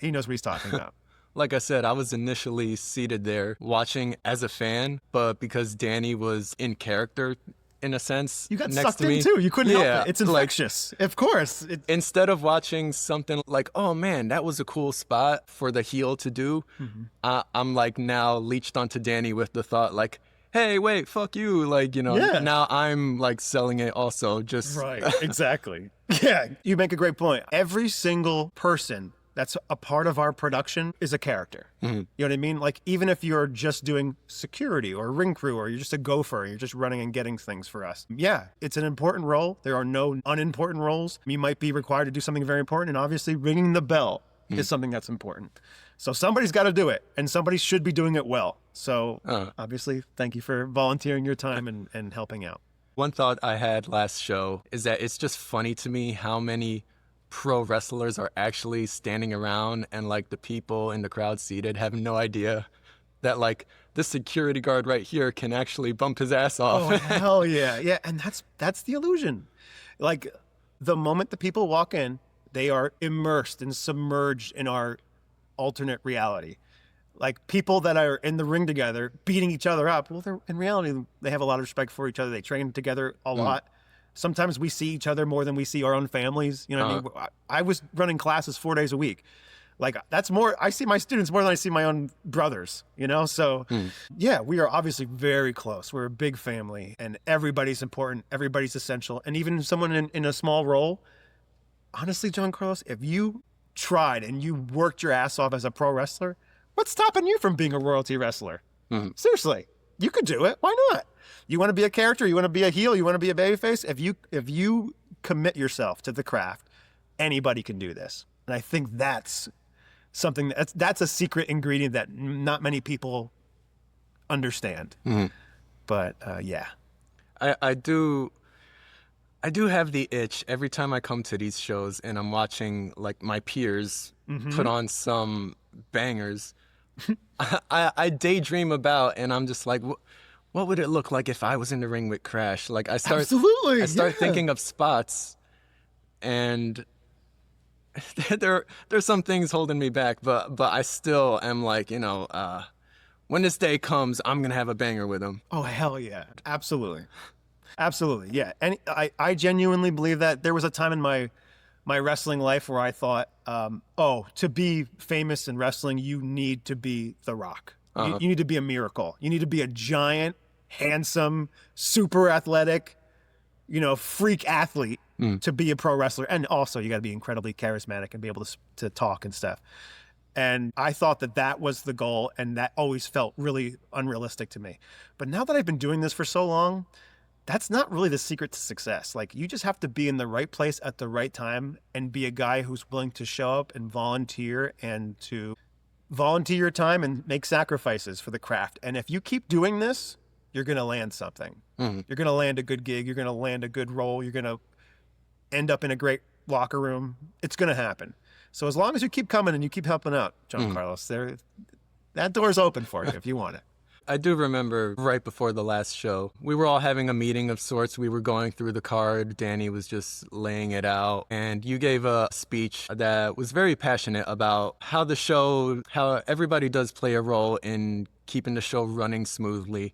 He knows what he's talking about. Like I said, I was initially seated there watching as a fan, but because Danny was in character, in a sense, you got next sucked to me, in too. You couldn't help it. It's infectious, of course. Instead of watching something like, oh man, that was a cool spot for the heel to do, I'm like now leached onto Danny with the thought like, hey, wait, fuck you. Like, now I'm like selling it also. Just right. Exactly. Yeah. You make a great point. Every single person that's a part of our production is a character. You know what I mean? Like, even if you're just doing security or ring crew, or you're just a gopher, you're just running and getting things for us. Yeah. It's an important role. There are no unimportant roles. You might be required to do something very important. And obviously ringing the bell is something that's important. So somebody's got to do it, and somebody should be doing it well. So obviously, thank you for volunteering your time and helping out. One thought I had last show is that it's just funny to me how many pro wrestlers are actually standing around, and like the people in the crowd seated have no idea that like this security guard right here can actually bump his ass off. Oh, hell yeah. Yeah, and that's the illusion. Like, the moment the people walk in, they are immersed and submerged in our alternate reality. Like, people that are in the ring together beating each other up, well, in reality, they have a lot of respect for each other. They train together a lot. Sometimes we see each other more than we see our own families. You know what I mean? I was running classes 4 days a week. Like, that's more, I see my students more than I see my own brothers, So yeah, we are obviously very close. We're a big family, and everybody's important. Everybody's essential. And even someone in a small role, honestly, John Carlos, if you tried and you worked your ass off as a pro wrestler, what's stopping you from being a royalty wrestler? Seriously, you could do it. Why not? You want to be a character? You want to be a heel? You want to be a babyface? If you commit yourself to the craft, anybody can do this. And I think that's something that's a secret ingredient that not many people understand. But yeah, I do have the itch every time I come to these shows and I'm watching like my peers put on some bangers. I daydream about, and I'm just like, what would it look like if I was in the ring with Crash? Like I start thinking of spots, and there's some things holding me back, but I still am like, when this day comes, I'm gonna have a banger with him. Oh hell yeah, absolutely. Absolutely, yeah. And I genuinely believe that there was a time in my wrestling life where I thought, to be famous in wrestling, you need to be The Rock. You need to be a miracle. You need to be a giant, handsome, super athletic, freak athlete to be a pro wrestler. And also you got to be incredibly charismatic and be able to talk and stuff. And I thought that was the goal, and that always felt really unrealistic to me. But now that I've been doing this for so long, that's not really the secret to success. Like, you just have to be in the right place at the right time and be a guy who's willing to show up and volunteer your time and make sacrifices for the craft. And if you keep doing this, you're going to land something. You're going to land a good gig. You're going to land a good role. You're going to end up in a great locker room. It's going to happen. So as long as you keep coming and you keep helping out, John Carlos, that door's open for you if you want it. I do remember right before the last show, we were all having a meeting of sorts. We were going through the card. Danny was just laying it out. And you gave a speech that was very passionate about how everybody does play a role in keeping the show running smoothly.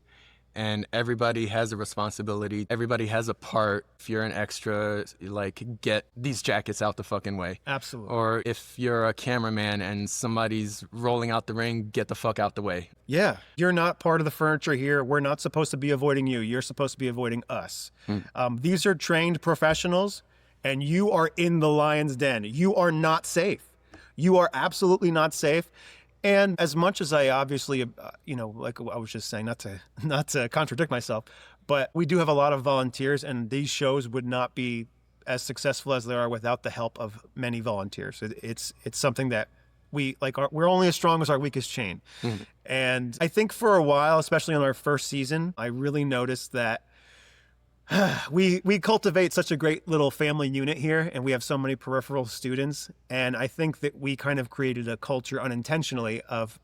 And everybody has a responsibility. Everybody has a part. If you're an extra, get these jackets out the fucking way. Absolutely. Or if you're a cameraman and somebody's rolling out the ring, get the fuck out the way. Yeah. You're not part of the furniture here. We're not supposed to be avoiding you. You're supposed to be avoiding us. These are trained professionals, and you are in the lion's den. You are not safe. You are absolutely not safe. And as much as I obviously, like I was just saying, not to contradict myself, but we do have a lot of volunteers, and these shows would not be as successful as they are without the help of many volunteers. It's something that we're only as strong as our weakest chain. And I think for a while, especially on our first season, I really noticed that we cultivate such a great little family unit here, and we have so many peripheral students. And I think that we kind of created a culture unintentionally of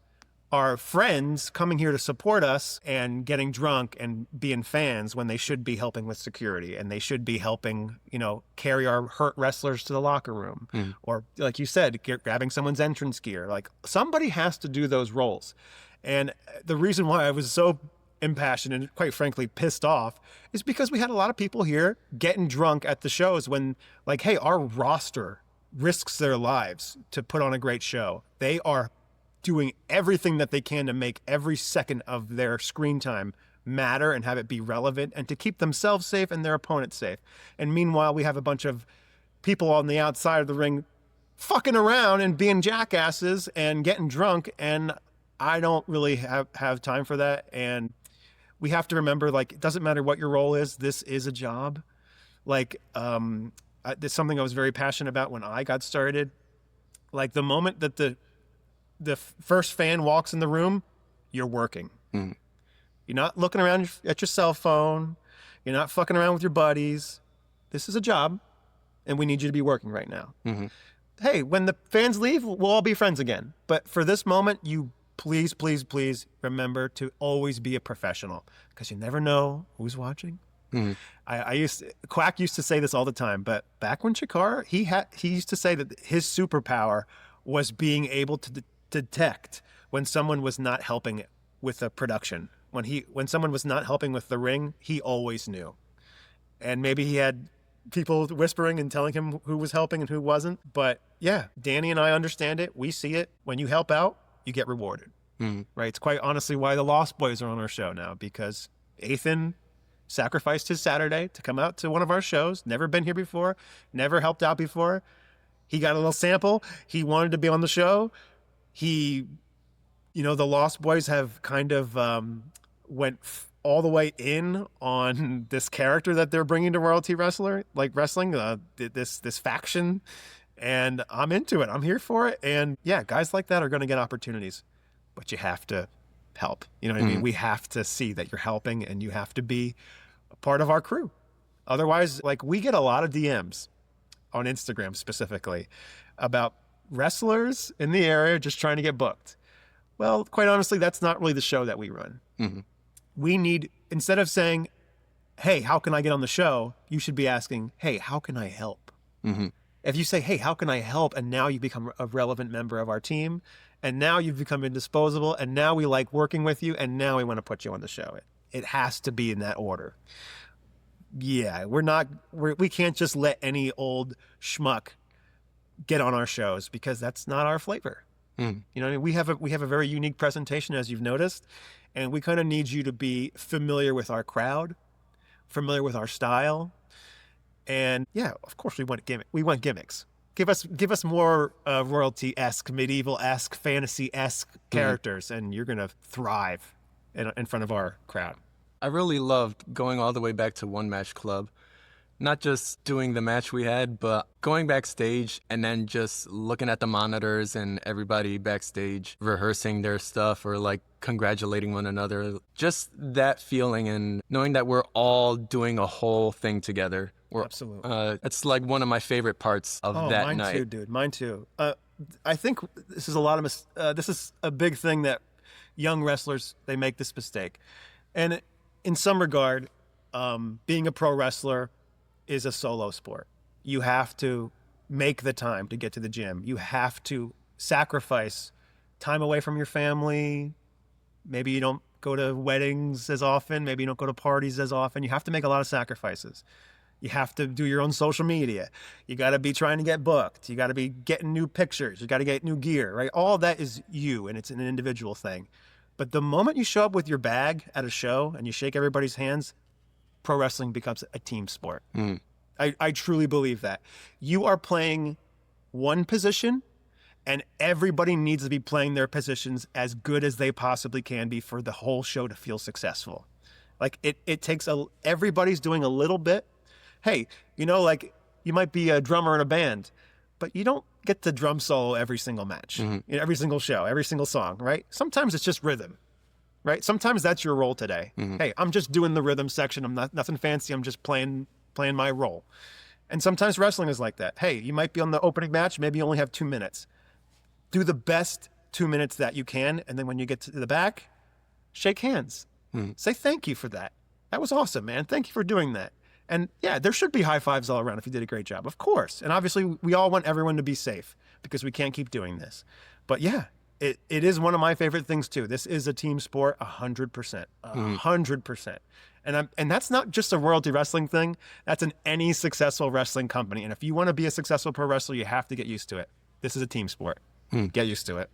our friends coming here to support us and getting drunk and being fans when they should be helping with security, and they should be helping, carry our hurt wrestlers to the locker room. Or like you said, grabbing someone's entrance gear. Like, somebody has to do those roles. And the reason why I was so impassioned and quite frankly pissed off is because we had a lot of people here getting drunk at the shows when, hey, our roster risks their lives to put on a great show. They are doing everything that they can to make every second of their screen time matter and have it be relevant and to keep themselves safe and their opponents safe. And meanwhile, we have a bunch of people on the outside of the ring fucking around and being jackasses and getting drunk, and I don't really have time for that. And we have to remember, it doesn't matter what your role is. This is a job. It's something I was very passionate about when I got started. The moment that the first fan walks in the room, you're working. You're not looking around at your cell phone. You're not fucking around with your buddies. This is a job, and we need you to be working right now. Hey, when the fans leave, we'll all be friends again. But for this moment, you please, please, please remember to always be a professional, because you never know who's watching. Quack used to say this all the time, but back when Chikara, he used to say that his superpower was being able to detect when someone was not helping with a production. When someone was not helping with the ring, he always knew. And maybe he had people whispering and telling him who was helping and who wasn't. But yeah, Danny and I understand it. We see it. When you help out, you get rewarded. Right? It's quite honestly why the Lost Boys are on our show now, because Ethan sacrificed his Saturday to come out to one of our shows, never been here before, never helped out before. He got a little sample. He wanted to be on the show. The Lost Boys have kind of went all the way in on this character that they're bringing to Royalty Wrestling, this faction. And I'm into it. I'm here for it. And yeah, guys like that are going to get opportunities, but you have to help. You know what I mean? We have to see that you're helping, and you have to be a part of our crew. Otherwise, we get a lot of DMs on Instagram specifically about wrestlers in the area just trying to get booked. Well, quite honestly, that's not really the show that we run. We need, instead of saying, hey, how can I get on the show? You should be asking, hey, how can I help? If you say, hey, how can I help? And now you become a relevant member of our team, and now you've become indisposable, and now we like working with you, and now we want to put you on the show. It has to be in that order. Yeah, we can't just let any old schmuck get on our shows, because that's not our flavor. You know what I mean? We have a very unique presentation, as you've noticed, and we kind of need you to be familiar with our crowd, familiar with our style, and yeah, of course we want gimmicks. Give us more royalty-esque, medieval-esque, fantasy-esque characters, and you're gonna thrive in front of our crowd. I really loved going all the way back to One Match Club. Not just doing the match we had, but going backstage and then just looking at the monitors and everybody backstage rehearsing their stuff or like congratulating one another. Just that feeling and knowing that we're all doing a whole thing together. Absolutely. It's like one of my favorite parts of that mine night. Too, dude. Mine too. I think this is this is a big thing that young wrestlers, they make this mistake. And in some regard, being a pro wrestler is a solo sport. You have to make the time to get to the gym. You have to sacrifice time away from your family. Maybe you don't go to weddings as often. Maybe you don't go to parties as often. You have to make a lot of sacrifices. You have to do your own social media. You got to be trying to get booked. You got to be getting new pictures. You got to get new gear, right? All of that is you, and it's an individual thing. But the moment you show up with your bag at a show and you shake everybody's hands, pro wrestling becomes a team sport. I truly believe that. You are playing one position, and everybody needs to be playing their positions as good as they possibly can be for the whole show to feel successful. Like it takes everybody's doing a little bit. Hey, you know, like you might be a drummer in a band, but you don't get to drum solo every single match, every single show, every single song, right? Sometimes it's just rhythm. Right? Sometimes that's your role today. Hey, I'm just doing the rhythm section. I'm not nothing fancy. I'm just playing my role. And sometimes wrestling is like that. Hey, you might be on the opening match. Maybe you only have 2 minutes. Do the best 2 minutes that you can. And then when you get to the back, shake hands. Say thank you for that. That was awesome, man. Thank you for doing that. And yeah, there should be high fives all around if you did a great job, of course. And obviously we all want everyone to be safe because we can't keep doing this. But yeah, it is one of my favorite things too. This is a team sport, 100%, 100%. And that's not just a royalty wrestling thing. That's in any successful wrestling company. And if you want to be a successful pro wrestler, you have to get used to it. This is a team sport. Get used to it.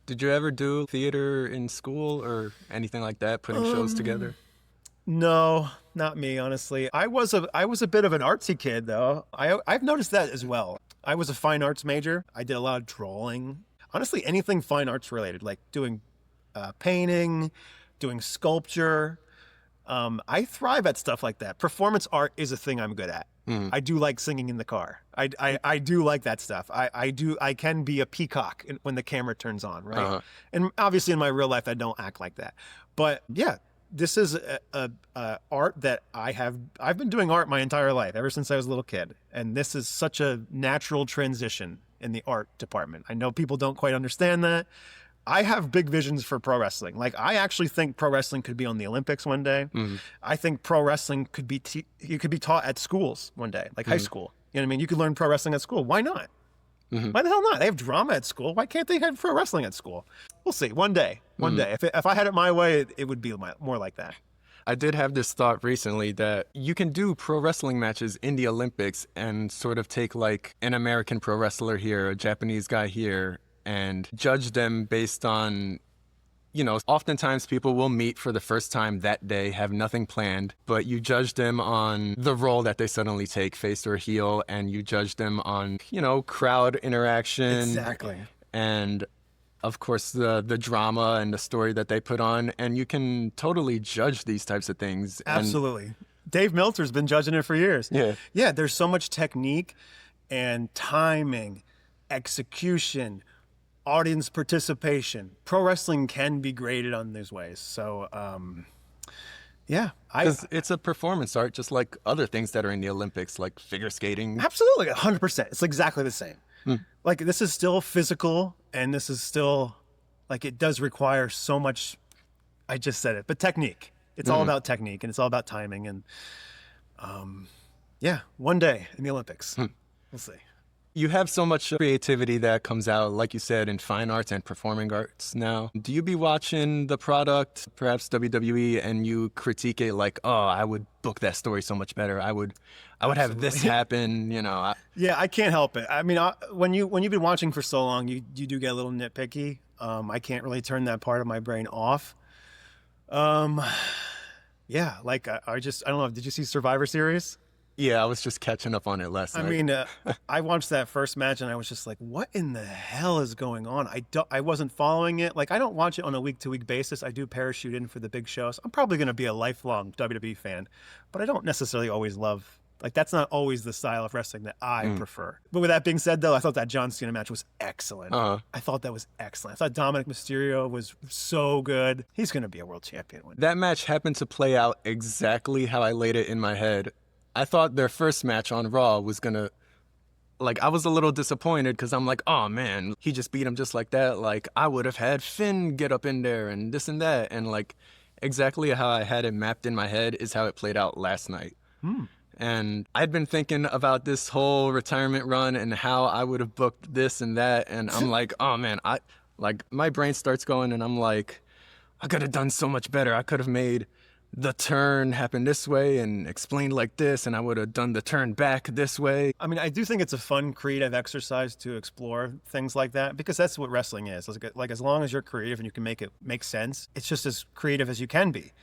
Did you ever do theater in school or anything like that, putting shows together? No, not me, honestly. I was a bit of an artsy kid though. I've noticed that as well. I was a fine arts major. I did a lot of drawing. Honestly, anything fine arts related, like doing painting, doing sculpture. I thrive at stuff like that. Performance art is a thing I'm good at. I do like singing in the car. I do like that stuff. I can be a peacock when the camera turns on, right? And obviously in my real life, I don't act like that. But yeah, this is a art that I've been doing art my entire life, ever since I was a little kid. And this is such a natural transition in the art department. I know people don't quite understand that. I have big visions for pro wrestling. Like, I actually think pro wrestling could be on the Olympics one day. I think pro wrestling could be taught at schools one day, like high school. You know what I mean? You could learn pro wrestling at school. Why not? Why the hell not? They have drama at school. Why can't they have pro wrestling at school? We'll see. One day. One day. If I had it my way, it would be more like that. I did have this thought recently that you can do pro wrestling matches in the Olympics and sort of take like an American pro wrestler here, a Japanese guy here, and judge them based on, you know, oftentimes people will meet for the first time that day, have nothing planned, but you judge them on the role that they suddenly take, face or heel, and you judge them on, you know, crowd interaction. Exactly. And of course, the drama and the story that they put on, and you can totally judge these types of things. Absolutely. Dave Meltzer's been judging it for years. Yeah, there's so much technique and timing, execution, audience participation. Pro wrestling can be graded on these ways. So, yeah. It's a performance art, just like other things that are in the Olympics, like figure skating. Absolutely, 100%. It's exactly the same. Like, this is still physical, and this is still, like, it does require so much, I just said it, but technique. It's all about technique, and it's all about timing. And, yeah, one day in the Olympics. We'll see. You have so much creativity that comes out, like you said, in fine arts and performing arts now. Do you be watching the product, perhaps WWE, and you critique it like, oh, I would book that story so much better. I would have this happen, you know. Yeah, I can't help it. I mean, when you've been watching for so long, you do get a little nitpicky. I can't really turn that part of my brain off. Yeah, like I don't know. Did you see Survivor Series? Yeah, I was just catching up on it last night. I mean, I watched that first match and I was just like, what in the hell is going on? I wasn't following it. Like, I don't watch it on a week-to-week basis. I do parachute in for the big shows. I'm probably going to be a lifelong WWE fan, but I don't necessarily always love, like, that's not always the style of wrestling that I prefer. But with that being said, though, I thought that John Cena match was excellent. I thought that was excellent. I thought Dominic Mysterio was so good. He's going to be a world champion one day. That match happened to play out exactly how I laid it in my head. I thought their first match on Raw was gonna, like, I was a little disappointed because I'm like, oh man, he just beat him just like that. Like, I would have had Finn get up in there and this and that. And like, exactly how I had it mapped in my head is how it played out last night. And I'd been thinking about this whole retirement run and how I would have booked this and that. And I'm like, oh man, my brain starts going and I'm like, I could have done so much better. I could have made the turn happen this way and explained like this, and I would have done the turn back this way. I mean, I do think it's a fun, creative exercise to explore things like that, because that's what wrestling is. Like, as long as you're creative and you can make it make sense, it's just as creative as you can be.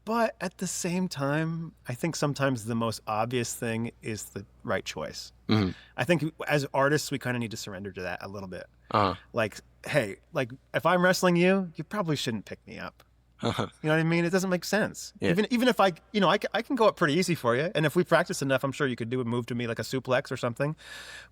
But at the same time, I think sometimes the most obvious thing is the right choice. I think as artists, we kind of need to surrender to that a little bit. Like, hey, like, if I'm wrestling you, you probably shouldn't pick me up. You know what I mean? It doesn't make sense. Yeah. Even if I can go up pretty easy for you. And if we practice enough, I'm sure you could do a move to me like a suplex or something.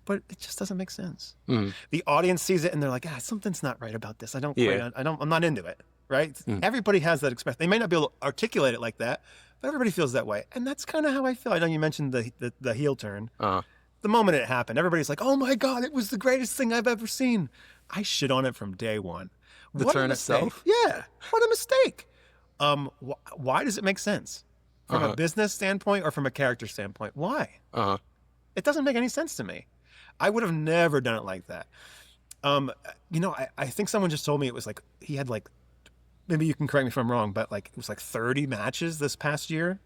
But it just doesn't make sense. The audience sees it and they're like, something's not right about this. I'm not into it. Right? Everybody has that expression. They may not be able to articulate it like that, but everybody feels that way. And that's kind of how I feel. I know you mentioned the heel turn. The moment it happened, everybody's like, oh my God, it was the greatest thing I've ever seen. I shit on it from day one. The turn itself? Yeah. What a mistake. Why does it make sense? From a business standpoint or from a character standpoint? Why? It doesn't make any sense to me. I would have never done it like that. I think someone just told me it was like, he had like, maybe you can correct me if I'm wrong, but like, it was like 30 matches this past year.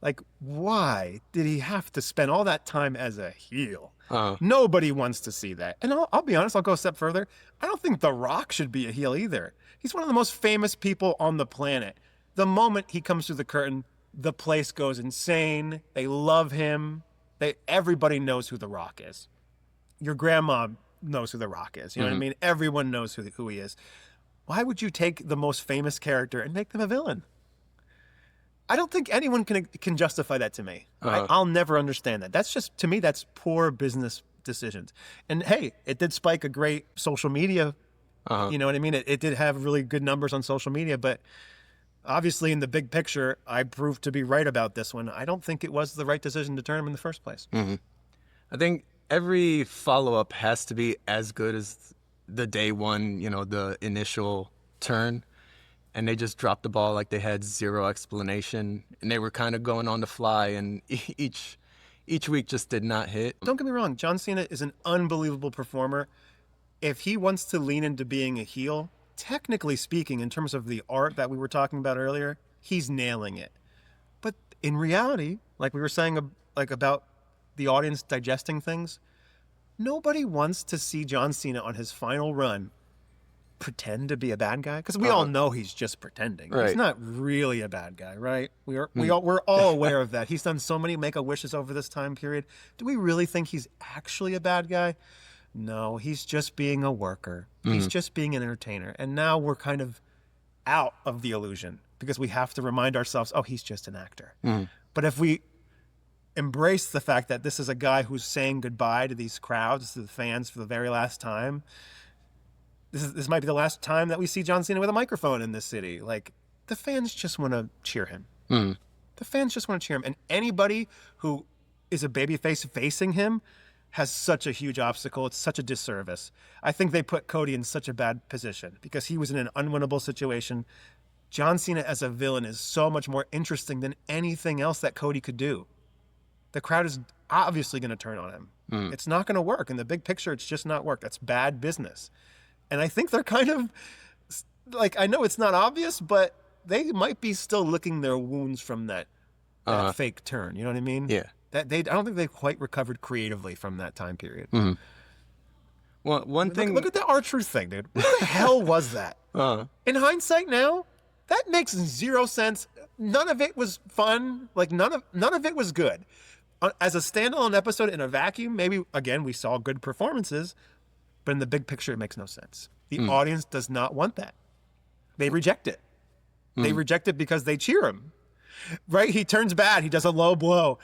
Like, why did he have to spend all that time as a heel? Nobody wants to see that. And I'll be honest, I'll go a step further. I don't think The Rock should be a heel either. He's one of the most famous people on the planet. The moment he comes through the curtain, the place goes insane. They love him. Everybody knows who The Rock is. Your grandma knows who The Rock is. You know what I mean? Everyone knows who he is. Why would you take the most famous character and make them a villain? I don't think anyone can justify that to me. I'll never understand that. That's just, to me, that's poor business decisions. And hey, it did spike a great social media. You know what I mean? It did have really good numbers on social media, but obviously in the big picture, I proved to be right about this one. I don't think it was the right decision to turn him in the first place. I think every follow-up has to be as good as the day one, the initial turn. And they just dropped the ball like they had zero explanation. And they were kind of going on the fly, and each week just did not hit. Don't get me wrong. John Cena is an unbelievable performer. If he wants to lean into being a heel, technically speaking, in terms of the art that we were talking about earlier, he's nailing it. But in reality, like we were saying about the audience digesting things, nobody wants to see John Cena on his final run pretend to be a bad guy, because we all know he's just pretending. Right. He's not really a bad guy, right? We're all aware of that. He's done so many Make-A-Wishes over this time period. Do we really think he's actually a bad guy? No, he's just being a worker. He's just being an entertainer. And now we're kind of out of the illusion because we have to remind ourselves, oh, he's just an actor. But if we embrace the fact that this is a guy who's saying goodbye to these crowds, to the fans for the very last time, this might be the last time that we see John Cena with a microphone in this city. Like, the fans just want to cheer him. The fans just want to cheer him. And anybody who is a babyface facing him has such a huge obstacle. It's such a disservice. I think they put Cody in such a bad position because he was in an unwinnable situation. John Cena as a villain is so much more interesting than anything else that Cody could do. The crowd is obviously going to turn on him. It's not going to work. In the big picture, it's just not work. That's bad business. And I think they're kind of like, I know it's not obvious, but they might be still licking their wounds from that fake turn. You know what I mean? Yeah. I don't think they've quite recovered creatively from that time period. Well, one thing. Look at the R-Truth thing, dude. What the hell was that? In hindsight now, that makes zero sense. None of it was fun. Like none of it was good. As a standalone episode in a vacuum, maybe again we saw good performances, but in the big picture, it makes no sense. The audience does not want that. They reject it. They reject it because they cheer him. Right? He turns bad. He does a low blow.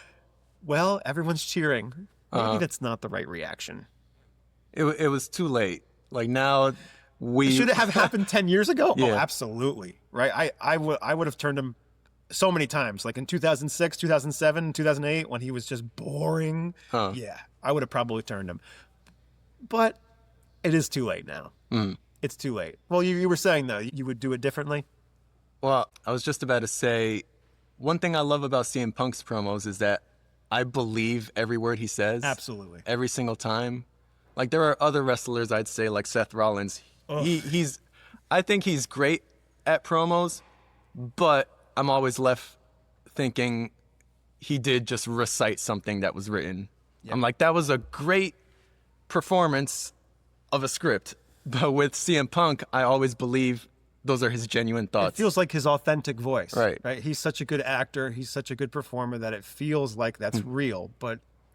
Well, everyone's cheering. Maybe that's not the right reaction. It was too late. Like now, should it have happened 10 years ago? Yeah. Oh, absolutely. Right? I would have turned him so many times. Like in 2006, 2007, 2008, when he was just boring. Yeah, I would have probably turned him. But it is too late now. It's too late. Well, you were saying, though, you would do it differently? Well, I was just about to say, one thing I love about CM Punk's promos is that I believe every word he says. Absolutely. Every single time. Like, there are other wrestlers, I'd say, like Seth Rollins. I think he's great at promos, but I'm always left thinking he did just recite something that was written. Yep. I'm like, that was a great performance of a script. But with CM Punk, I always believe those are his genuine thoughts. It feels like his authentic voice. Right. He's such a good actor. He's such a good performer that it feels like that's real.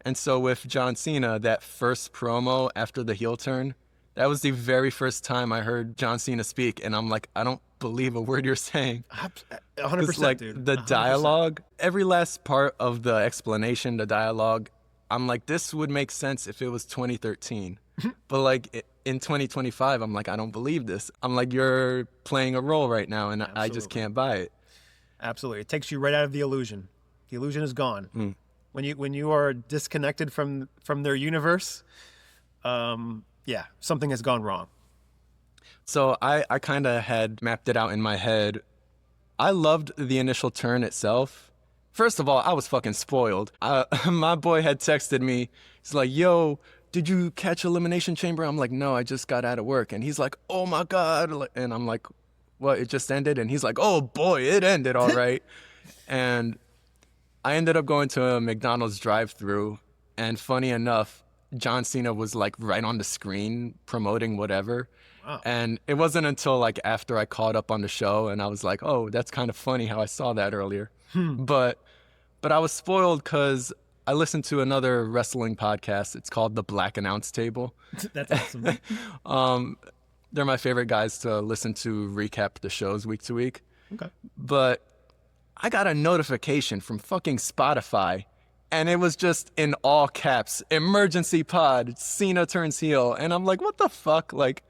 And so with John Cena, that first promo after the heel turn, that was the very first time I heard John Cena speak. And I'm like, I don't believe a word you're saying. 100%, like, dude. The 100%. dialogue, every last part of the explanation, the dialogue, I'm like, this would make sense if it was 2013. But like in 2025, I'm like, I don't believe this. I'm like, you're playing a role right now, and I just can't buy it. Absolutely. It takes you right out of the illusion. The illusion is gone. When you are disconnected from their universe, something has gone wrong. So I kind of had mapped it out in my head. I loved the initial turn itself. First of all, I was fucking spoiled. My boy had texted me. He's like, yo, did you catch Elimination Chamber? I'm like, no, I just got out of work. And he's like, oh my God. And I'm like, what, it just ended? And he's like, oh boy, it ended all right. And I ended up going to a McDonald's drive-thru. And funny enough, John Cena was like right on the screen promoting whatever. Wow. And it wasn't until like after I caught up on the show and I was like, oh, that's kind of funny how I saw that earlier. But I was spoiled because I listened to another wrestling podcast. It's called The Black Announce Table. That's awesome. They're my favorite guys to listen to recap the shows week to week. Okay. But I got a notification from fucking Spotify, and it was just in all caps, emergency pod, Cena turns heel. And I'm like, what the fuck? Like,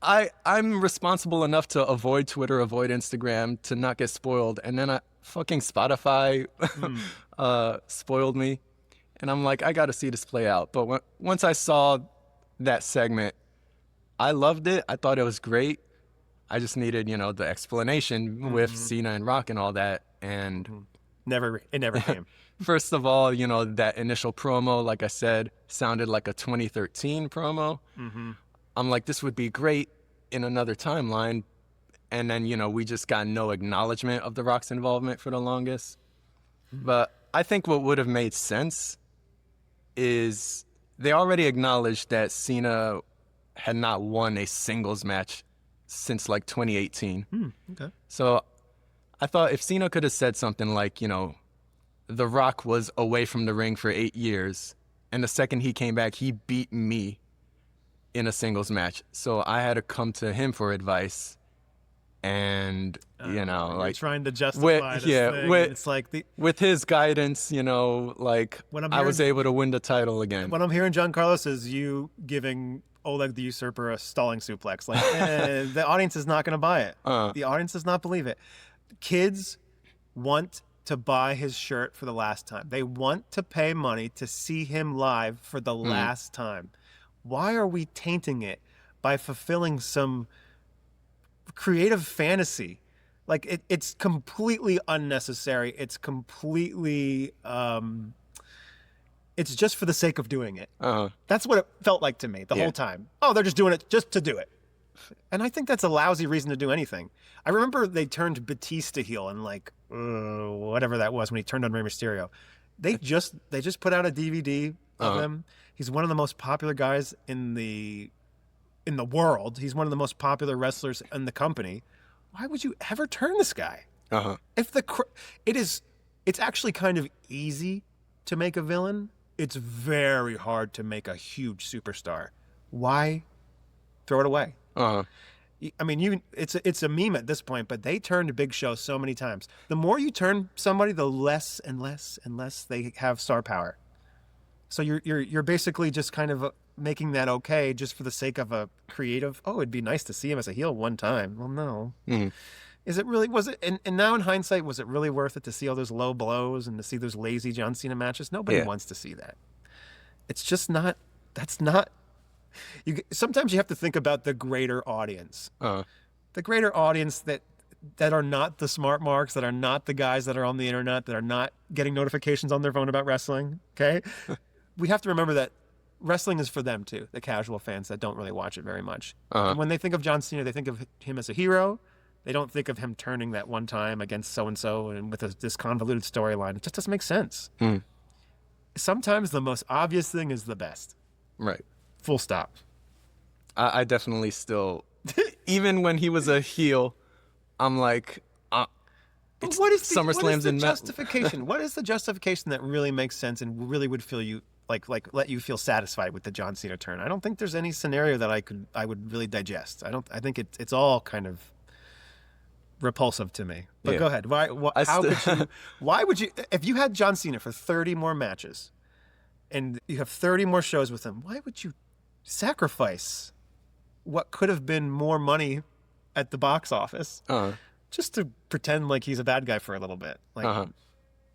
I'm responsible enough to avoid Twitter, avoid Instagram, to not get spoiled. And then fucking Spotify spoiled me. And I'm like, I got to see this play out. But once I saw that segment, I loved it. I thought it was great. I just needed, the explanation with Cena and Rock and all that. And it never came. First of all, that initial promo, like I said, sounded like a 2013 promo. I'm like, this would be great in another timeline. And then, we just got no acknowledgement of The Rock's involvement for the longest. But I think what would have made sense is they already acknowledged that Cena had not won a singles match since like 2018. Okay. So I thought if Cena could have said something like, The Rock was away from the ring for 8 years, and the second he came back, he beat me in a singles match. So I had to come to him for advice. And, like trying to justify this thing. It's like with his guidance, I was able to win the title again. What I'm hearing, John Carlos, is you giving Oleg the Usurper a stalling suplex. Like, the audience is not going to buy it. The audience does not believe it. Kids want to buy his shirt for the last time. They want to pay money to see him live for the last time. Why are we tainting it by fulfilling some creative fantasy? Like, it's completely unnecessary. It's completely it's just for the sake of doing it. Uh-huh. That's what it felt like to me the whole time. Oh, they're just doing it just to do it. And I think that's a lousy reason to do anything. I remember they turned Batista heel in like whatever that was when he turned on Rey Mysterio. They just put out a DVD of him. He's one of the most popular guys in the world. He's one of the most popular wrestlers in the company. Why would you ever turn this guy? If it's actually kind of easy to make a villain. It's very hard to make a huge superstar. Why throw it away? I mean, it's a meme at this point, but they turned Big Show so many times. The more you turn somebody, the less and less and less they have star power. So you're basically just kind of making that okay just for the sake of a creative. Oh, it'd be nice to see him as a heel one time. Well, no. Is it really? Was it? And now in hindsight, was it really worth it to see all those low blows and to see those lazy John Cena matches? Nobody wants to see that. It's just not. That's not. Sometimes you have to think about the greater audience. The greater audience that are not the smart marks, that are not the guys that are on the internet, that are not getting notifications on their phone about wrestling. Okay, we have to remember that wrestling is for them too. The casual fans that don't really watch it very much. And when they think of John Cena, they think of him as a hero. They don't think of him turning that one time against so-and-so and with this convoluted storyline. It just doesn't make sense. Sometimes the most obvious thing is the best. Right. Full stop. I definitely still, even when he was a heel, I'm like, but what is SummerSlam's the justification? What is the justification that really makes sense and really would feel you like let you feel satisfied with the John Cena turn? I don't think there's any scenario that I would really digest. I think it's all kind of repulsive to me. But go ahead. Why would you, if you had John Cena for 30 more matches and you have 30 more shows with him, why would you sacrifice what could have been more money at the box office just to pretend like he's a bad guy for a little bit? Like, I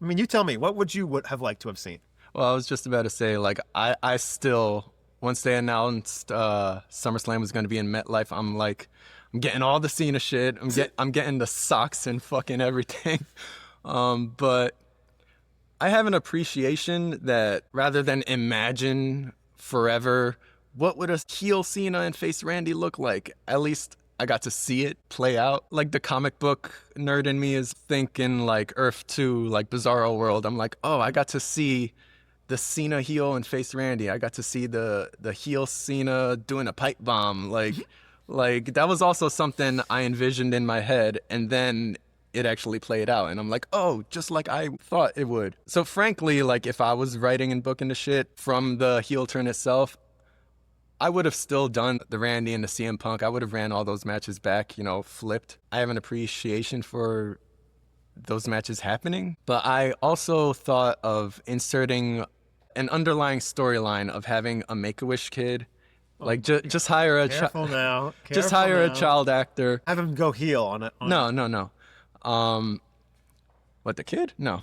mean, you tell me, what would you have liked to have seen? Well, I was just about to say, like, I still, once they announced SummerSlam was going to be in MetLife, I'm like, I'm getting all the Cena shit. I'm getting the socks and fucking everything. But I have an appreciation that rather than imagine forever, what would a heel Cena and face Randy look like? At least I got to see it play out. Like the comic book nerd in me is thinking like Earth 2, like Bizarro World. I'm like, oh, I got to see the Cena heel and face Randy. I got to see the heel Cena doing a pipe bomb. Like that was also something I envisioned in my head, and then it actually played out, and I'm like, oh, just like I thought it would. So frankly, like if I was writing and booking the shit from the heel turn itself, I would have still done the Randy and the CM Punk. I would have ran all those matches back, flipped. I have an appreciation for those matches happening, but I also thought of inserting an underlying storyline of having a Make-A-Wish kid. Like just hire a a child actor. Have him go heel on it. No. What, the kid? No.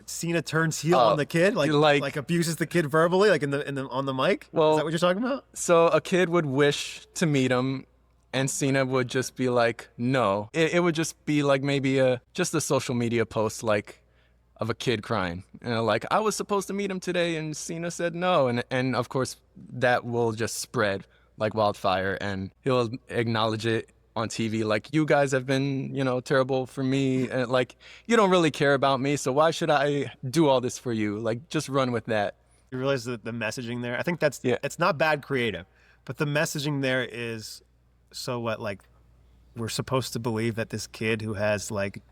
Cena turns heel on the kid, like abuses the kid verbally, like on the mic. Well, is that what you're talking about? So a kid would wish to meet him, and Cena would just be like, no. It would just be like maybe just a social media post, like of a kid crying, like I was supposed to meet him today, and Cena said no, and of course that will just spread like wildfire, and he'll acknowledge it on TV, like, you guys have been, terrible for me, and like, you don't really care about me, so why should I do all this for you? Like, just run with that. You realize the messaging there? I think it's not bad creative, but the messaging there is, so what, like, we're supposed to believe that this kid who has like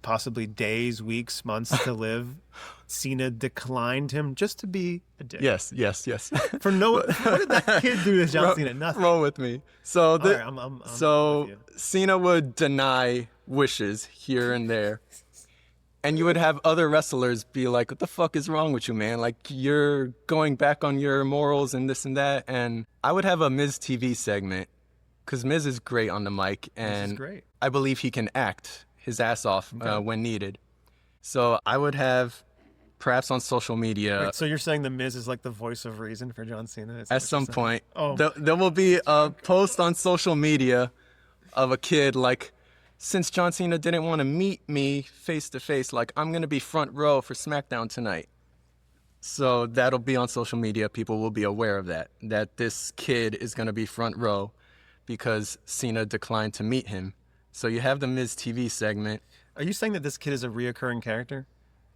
possibly days, weeks, months to live, Cena declined him just to be a dick. Yes. For what did that kid do to John Cena? Nothing. Roll with me. So I'm Cena would deny wishes here and there, and you would have other wrestlers be like, "What the fuck is wrong with you, man? Like, you're going back on your morals and this and that." And I would have a Miz TV segment, because Miz is great on the mic, and I believe he can act his ass off when needed. So I would have, perhaps on social media. Wait, so you're saying the Miz is like the voice of reason for John Cena? At some point, there will be a post on social media of a kid like, since John Cena didn't want to meet me face to face, like, I'm going to be front row for SmackDown tonight. So that'll be on social media. People will be aware of that this kid is going to be front row because Cena declined to meet him. So you have the Miz TV segment. Are you saying that this kid is a reoccurring character?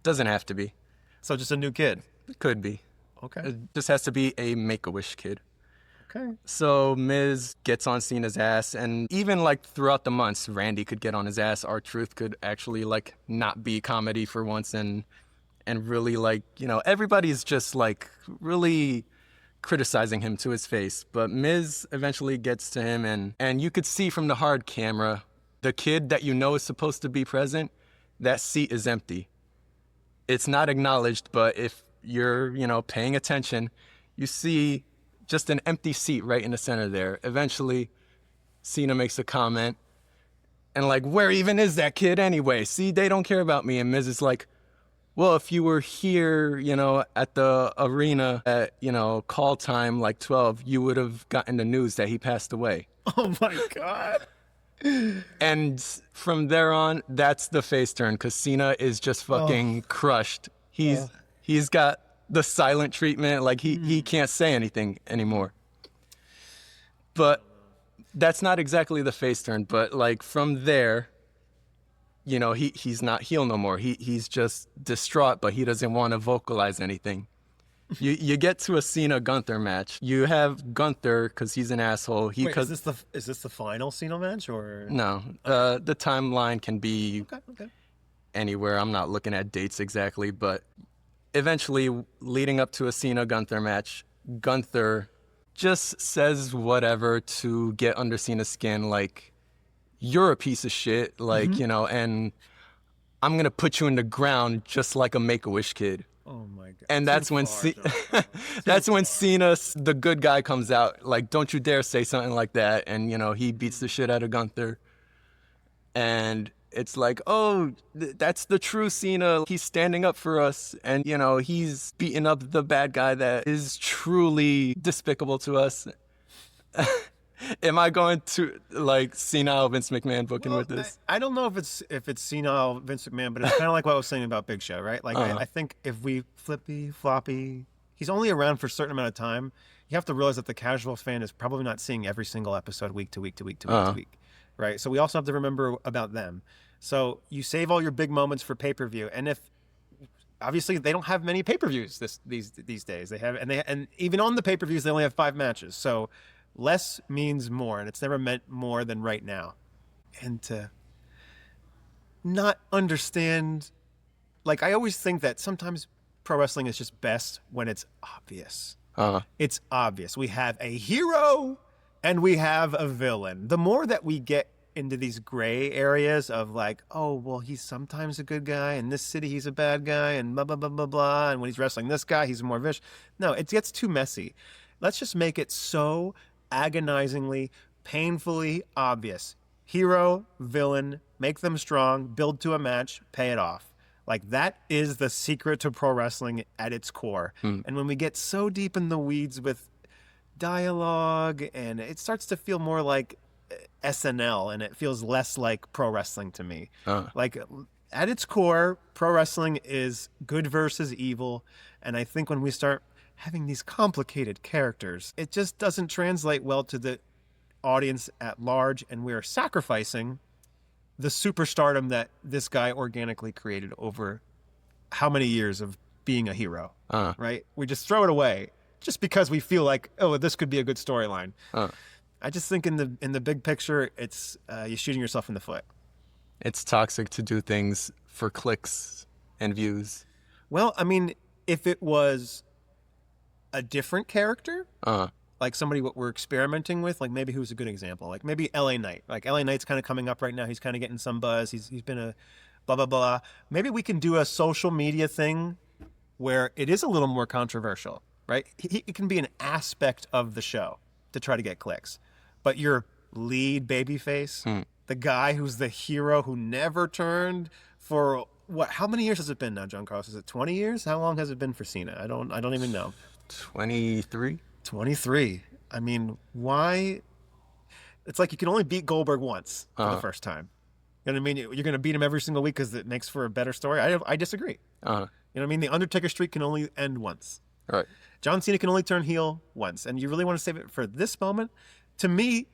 Doesn't have to be. So just a new kid? It could be. Okay. It just has to be a Make-A-Wish kid. Okay. So Miz gets on Cena's ass, and even like throughout the months, Randy could get on his ass. R-Truth could actually like not be comedy for once and really like, you know, everybody's just like really criticizing him to his face. But Miz eventually gets to him, and you could see from the hard camera, the kid that you know is supposed to be present, that seat is empty. It's not acknowledged, but if you're, you know, paying attention, you see just an empty seat right in the center there. Eventually, Cena makes a comment, and like, where even is that kid anyway? See, they don't care about me. And Miz is like, well, if you were here, you know, at the arena at, you know, call time like 12, you would have gotten the news that he passed away. Oh my God. And from there on, that's the face turn, because Cena is just fucking crushed. He's got the silent treatment, like he can't say anything anymore. But that's not exactly the face turn, but like from there, you know, he's not heel no more. He's just distraught, but he doesn't want to vocalize anything. You get to a Cena Gunther match. You have Gunther because he's an asshole. Wait, is this the final Cena match or No, the timeline can be okay. anywhere. I'm not looking at dates exactly, but eventually, leading up to a Cena Gunther match, Gunther just says whatever to get under Cena's skin, like, you're a piece of shit, like, you know, and I'm gonna put you in the ground just like a Make-A-Wish kid. Oh my God. And that's when Cena, the good guy, comes out, like, don't you dare say something like that. And, you know, he beats the shit out of Gunther. And it's like, oh, that's the true Cena. He's standing up for us. And, you know, he's beating up the bad guy that is truly despicable to us. Am I going to, like, senile Vince McMahon booking with this? I don't know if it's senile Vince McMahon, but it's kind of like what I was saying about Big Show, right? Like, I think if we floppy, he's only around for a certain amount of time. You have to realize that the casual fan is probably not seeing every single episode week to week to week to week to week, right? So we also have to remember about them. So you save all your big moments for pay-per-view, and if obviously they don't have many pay-per-views these days, and even on the pay-per-views they only have 5 matches. So less means more, and it's never meant more than right now. And to not understand, like, I always think that sometimes pro wrestling is just best when it's obvious. It's obvious. We have a hero and we have a villain. The more that we get into these gray areas of like, oh, well, he's sometimes a good guy, in this city he's a bad guy, and blah, blah, blah, blah, blah, and when he's wrestling this guy, he's more vicious. No, it gets too messy. Let's just make it so agonizingly, painfully obvious. Hero, villain, make them strong, build to a match, pay it off. Like, that is the secret to pro wrestling at its core. And when we get so deep in the weeds with dialogue, and it starts to feel more like SNL, and it feels less like pro wrestling to me. Like, at its core, pro wrestling is good versus evil. And I think when we start having these complicated characters, it just doesn't translate well to the audience at large, and we're sacrificing the superstardom that this guy organically created over how many years of being a hero, right? We just throw it away just because we feel like, oh, this could be a good storyline. I just think in the big picture, it's you're shooting yourself in the foot. It's toxic to do things for clicks and views. Well, I mean, if it was a different character, like somebody what we're experimenting with, like maybe who's a good example, like maybe LA Knight. Like LA Knight's kind of coming up right now. He's kind of getting some buzz. He's been a blah, blah, blah. Maybe we can do a social media thing where it is a little more controversial, right? It can be an aspect of the show to try to get clicks. But your lead babyface, the guy who's the hero who never turned for what? How many years has it been now, John Carlos? Is it 20 years? How long has it been for Cena? I don't even know. 23. 23. I mean, why? It's like you can only beat Goldberg once for the first time. You know what I mean? You're going to beat him every single week because it makes for a better story. I disagree. You know what I mean? The Undertaker streak can only end once. Right. John Cena can only turn heel once. And you really want to save it for this moment? To me,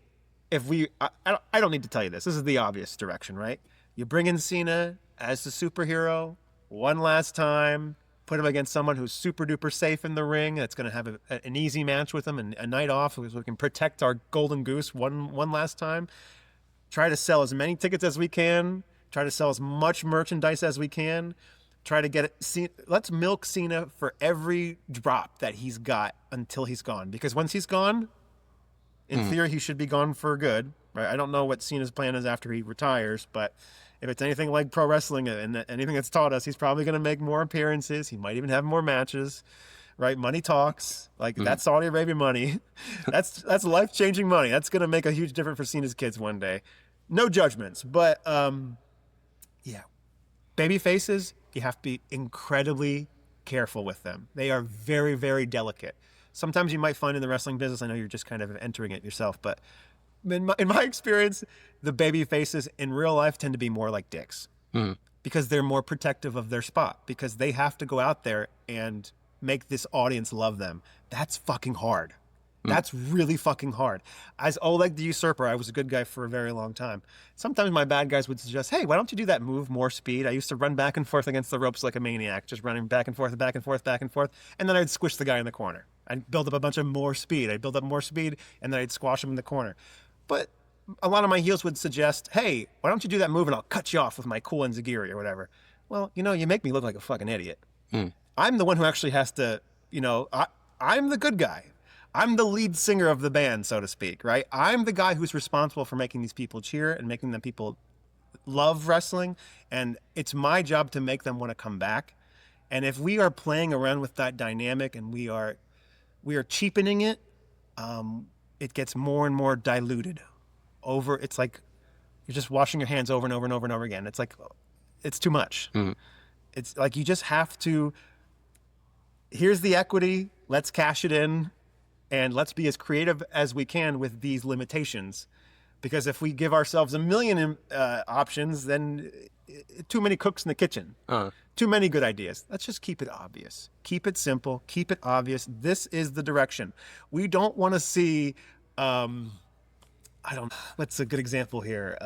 if we... I don't need to tell you this. This is the obvious direction, right? You bring in Cena as the superhero one last time, put him against someone who's super duper safe in the ring, that's going to have an easy match with him and a night off so we can protect our golden goose one last time. Try to sell as many tickets as we can. Try to sell as much merchandise as we can. Try to get it. Let's milk Cena for every drop that he's got until he's gone. Because once he's gone, in theory, he should be gone for good. Right? I don't know what Cena's plan is after he retires, but if it's anything like pro wrestling and anything that's taught us, he's probably going to make more appearances. He might even have more matches. Right? Money talks. Like, that's Saudi Arabia money. That's life-changing money. That's going to make a huge difference for Cena's kids one day. No judgments, but yeah. Baby faces, you have to be incredibly careful with them. They are very, very delicate. Sometimes you might find in the wrestling business, I know you're just kind of entering it yourself, but in my experience, the baby faces in real life tend to be more like dicks because they're more protective of their spot, because they have to go out there and make this audience love them. That's fucking hard. That's really fucking hard. As Oleg the Usurper, I was a good guy for a very long time. Sometimes my bad guys would suggest, hey, why don't you do that move, more speed? I used to run back and forth against the ropes like a maniac, just running back and forth, back and forth, back and forth. And then I'd squish the guy in the corner. I'd build up a bunch of more speed. I'd build up more speed, and then I'd squash him in the corner. But a lot of my heels would suggest, hey, why don't you do that move and I'll cut you off with my cool enziguri or whatever. Well, you make me look like a fucking idiot. I'm the one who actually has to, I'm the good guy. I'm the lead singer of the band, so to speak, right? I'm the guy who's responsible for making these people cheer and making them people love wrestling. And it's my job to make them want to come back. And if we are playing around with that dynamic and we are cheapening it, it gets more and more diluted. It's like you're just washing your hands over and over and over and over again. It's like, it's too much. It's like you just have to, here's the equity, let's cash it in. And let's be as creative as we can with these limitations. Because if we give ourselves a million options, then too many cooks in the kitchen. Too many good ideas. Let's just keep it obvious. Keep it simple. Keep it obvious. This is the direction. We don't want to see, what's a good example here?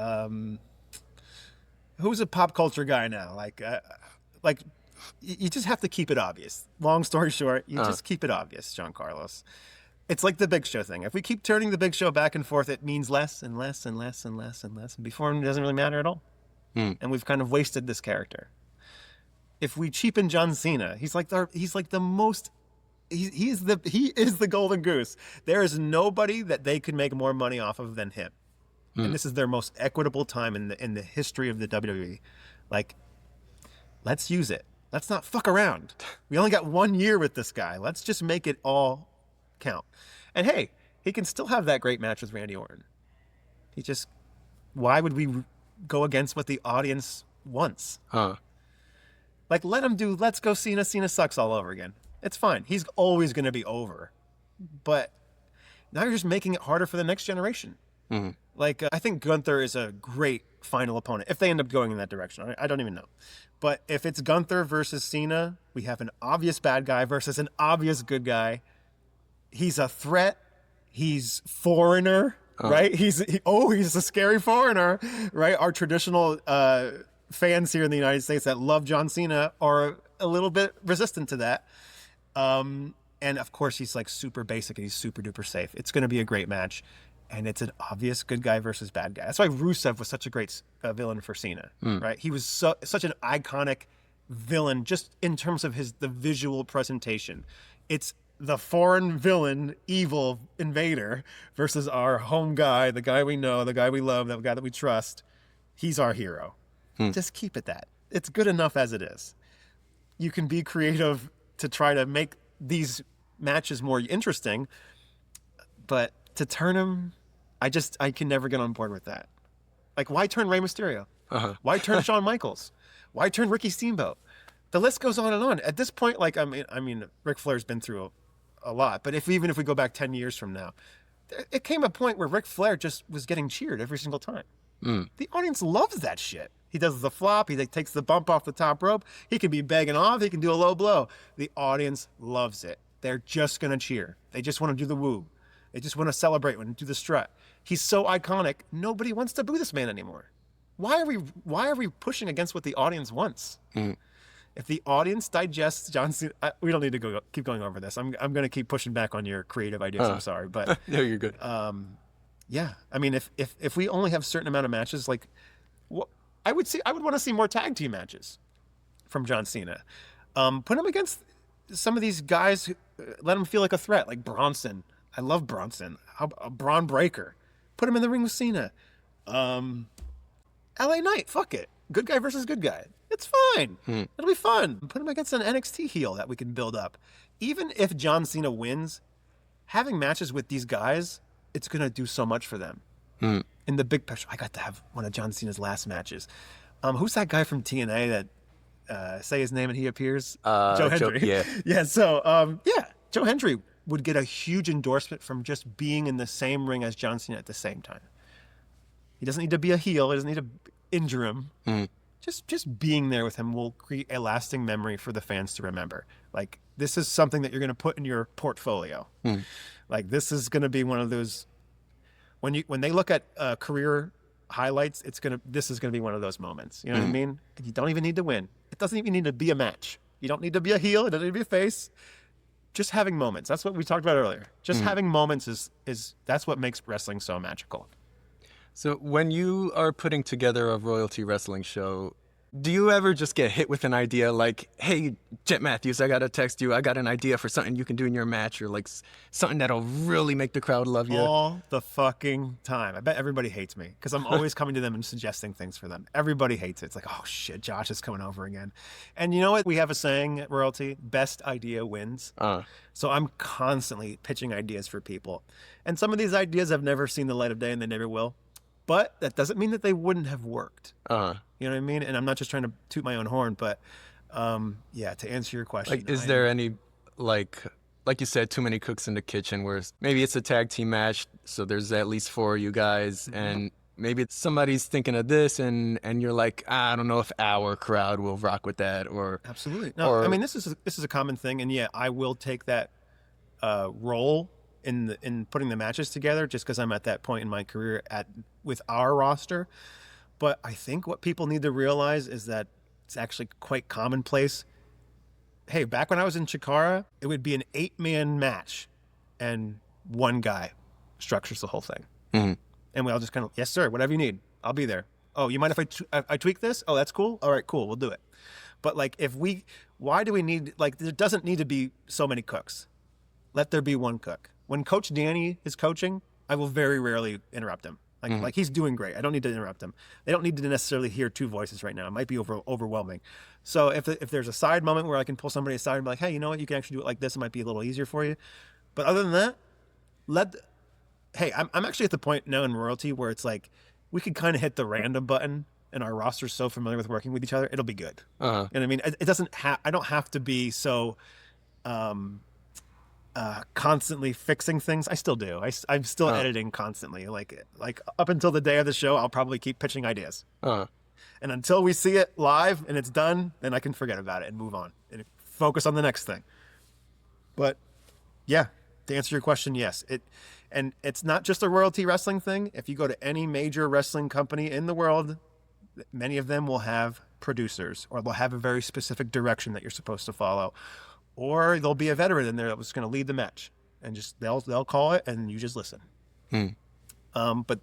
Who's a pop culture guy now? Like you just have to keep it obvious. Long story short, you just keep it obvious, John Carlos. It's like the Big Show thing. If we keep turning the Big Show back and forth, it means less and less and less and less and less. And before it doesn't really matter at all. And we've kind of wasted this character. If we cheapen John Cena, he is the golden goose. There is nobody that they could make more money off of than him. And this is their most equitable time in the history of the WWE. Like, let's use it. Let's not fuck around. We only got 1 year with this guy. Let's just make it all count. And hey, he can still have that great match with Randy Orton. Why would we go against what the audience wants? Like, let him do Let's Go Cena, Cena sucks all over again. It's fine. He's always going to be over. But now you're just making it harder for the next generation. Like, I think Gunther is a great final opponent, if they end up going in that direction. I don't even know. But if it's Gunther versus Cena, we have an obvious bad guy versus an obvious good guy. He's a threat. He's foreigner, right? He's a scary foreigner, right? Our traditional fans here in the United States that love John Cena are a little bit resistant to that. And of course, he's like super basic and he's super duper safe. It's going to be a great match. And it's an obvious good guy versus bad guy. That's why Rusev was such a great villain for Cena, right? He was such an iconic villain just in terms of the visual presentation. It's the foreign villain, evil invader versus our home guy, the guy we know, the guy we love, the guy that we trust. He's our hero. Just keep it that. It's good enough as it is. You can be creative to try to make these matches more interesting, but to turn them, I can never get on board with that. Like, why turn Rey Mysterio? Why turn Shawn Michaels? Why turn Ricky Steamboat? The list goes on and on. At this point, like, I mean, Ric Flair's been through a lot, but even if we go back 10 years from now, it came a point where Ric Flair just was getting cheered every single time. The audience loves that shit. He does the flop. He takes the bump off the top rope. He can be begging off. He can do a low blow. The audience loves it. They're just going to cheer. They just want to do the woo. They just want to celebrate when do the strut. He's so iconic. Nobody wants to boo this man anymore. Why are we pushing against what the audience wants? If the audience digests John Cena, we don't need to keep going over this. I'm going to keep pushing back on your creative ideas. I'm sorry, but no, you're good. yeah. I mean, if we only have a certain amount of matches, like, I would want to see more tag team matches from John Cena. Put him against some of these guys. Let him feel like a threat, like Bronson. I love Bronson. Braun Breaker. Put him in the ring with Cena. LA Knight. Fuck it. Good guy versus good guy. It's fine. It'll be fun. Put him against an NXT heel that we can build up. Even if John Cena wins, having matches with these guys, it's going to do so much for them. In the big picture, I got to have one of John Cena's last matches. Who's that guy from TNA that say his name and he appears? Joe Hendry. Yeah. So, Joe Hendry would get a huge endorsement from just being in the same ring as John Cena at the same time. He doesn't need to be a heel. He doesn't need to injure him. Just being there with him will create a lasting memory for the fans to remember. Like, this is something that you're going to put in your portfolio. Like, this is going to be one of those, when they look at career highlights, this is going to be one of those moments. You know what I mean? And you don't even need to win. It doesn't even need to be a match. You don't need to be a heel. It doesn't need to be a face. Just having moments. That's what we talked about earlier. Just having moments is that's what makes wrestling so magical. So when you are putting together a royalty wrestling show, do you ever just get hit with an idea like, hey, Jet Matthews, I got to text you. I got an idea for something you can do in your match, or like something that'll really make the crowd love you? All the fucking time. I bet everybody hates me because I'm always coming to them and suggesting things for them. Everybody hates it. It's like, oh shit, Josh is coming over again. And you know what? We have a saying at Royalty, best idea wins. So I'm constantly pitching ideas for people. And some of these ideas have never seen the light of day and they never will. But that doesn't mean that they wouldn't have worked. You know what I mean? And I'm not just trying to toot my own horn, but to answer your question. Like, is there any, like you said, too many cooks in the kitchen where maybe it's a tag team match, so there's at least 4 of you guys, and maybe somebody's thinking of this, and you're like, I don't know if our crowd will rock with that, or... Absolutely. No, I mean, this is a common thing, and I will take that role in putting the matches together just because I'm at that point in my career with our roster. But I think what people need to realize is that it's actually quite commonplace. Hey, back when I was in Chikara, it would be an 8-man match and one guy structures the whole thing. And we all just kind of, yes sir, whatever you need, I'll be there. Oh, you mind if I tweak this? Oh, that's cool. All right, cool, we'll do it. But like, why do we need, like, there doesn't need to be so many cooks. Let there be one cook. When Coach Danny is coaching, I will very rarely interrupt him. Like he's doing great. I don't need to interrupt him. They don't need to necessarily hear 2 voices right now. It might be overwhelming. So if there's a side moment where I can pull somebody aside and be like, hey, you know what? You can actually do it like this. It might be a little easier for you. But other than that, I'm actually at the point now in Royalty where it's like we could kind of hit the random button, and our roster's so familiar with working with each other, it'll be good. You know what I mean? It doesn't I don't have to be so constantly fixing things. I still do. I'm still editing constantly. Like up until the day of the show, I'll probably keep pitching ideas. And until we see it live and it's done, then I can forget about it and move on and focus on the next thing. But yeah, to answer your question, yes. And it's not just a royalty wrestling thing. If you go to any major wrestling company in the world, many of them will have producers, or they'll have a very specific direction that you're supposed to follow. Or there'll be a veteran in there that was going to lead the match, and just they'll call it, and you just listen. But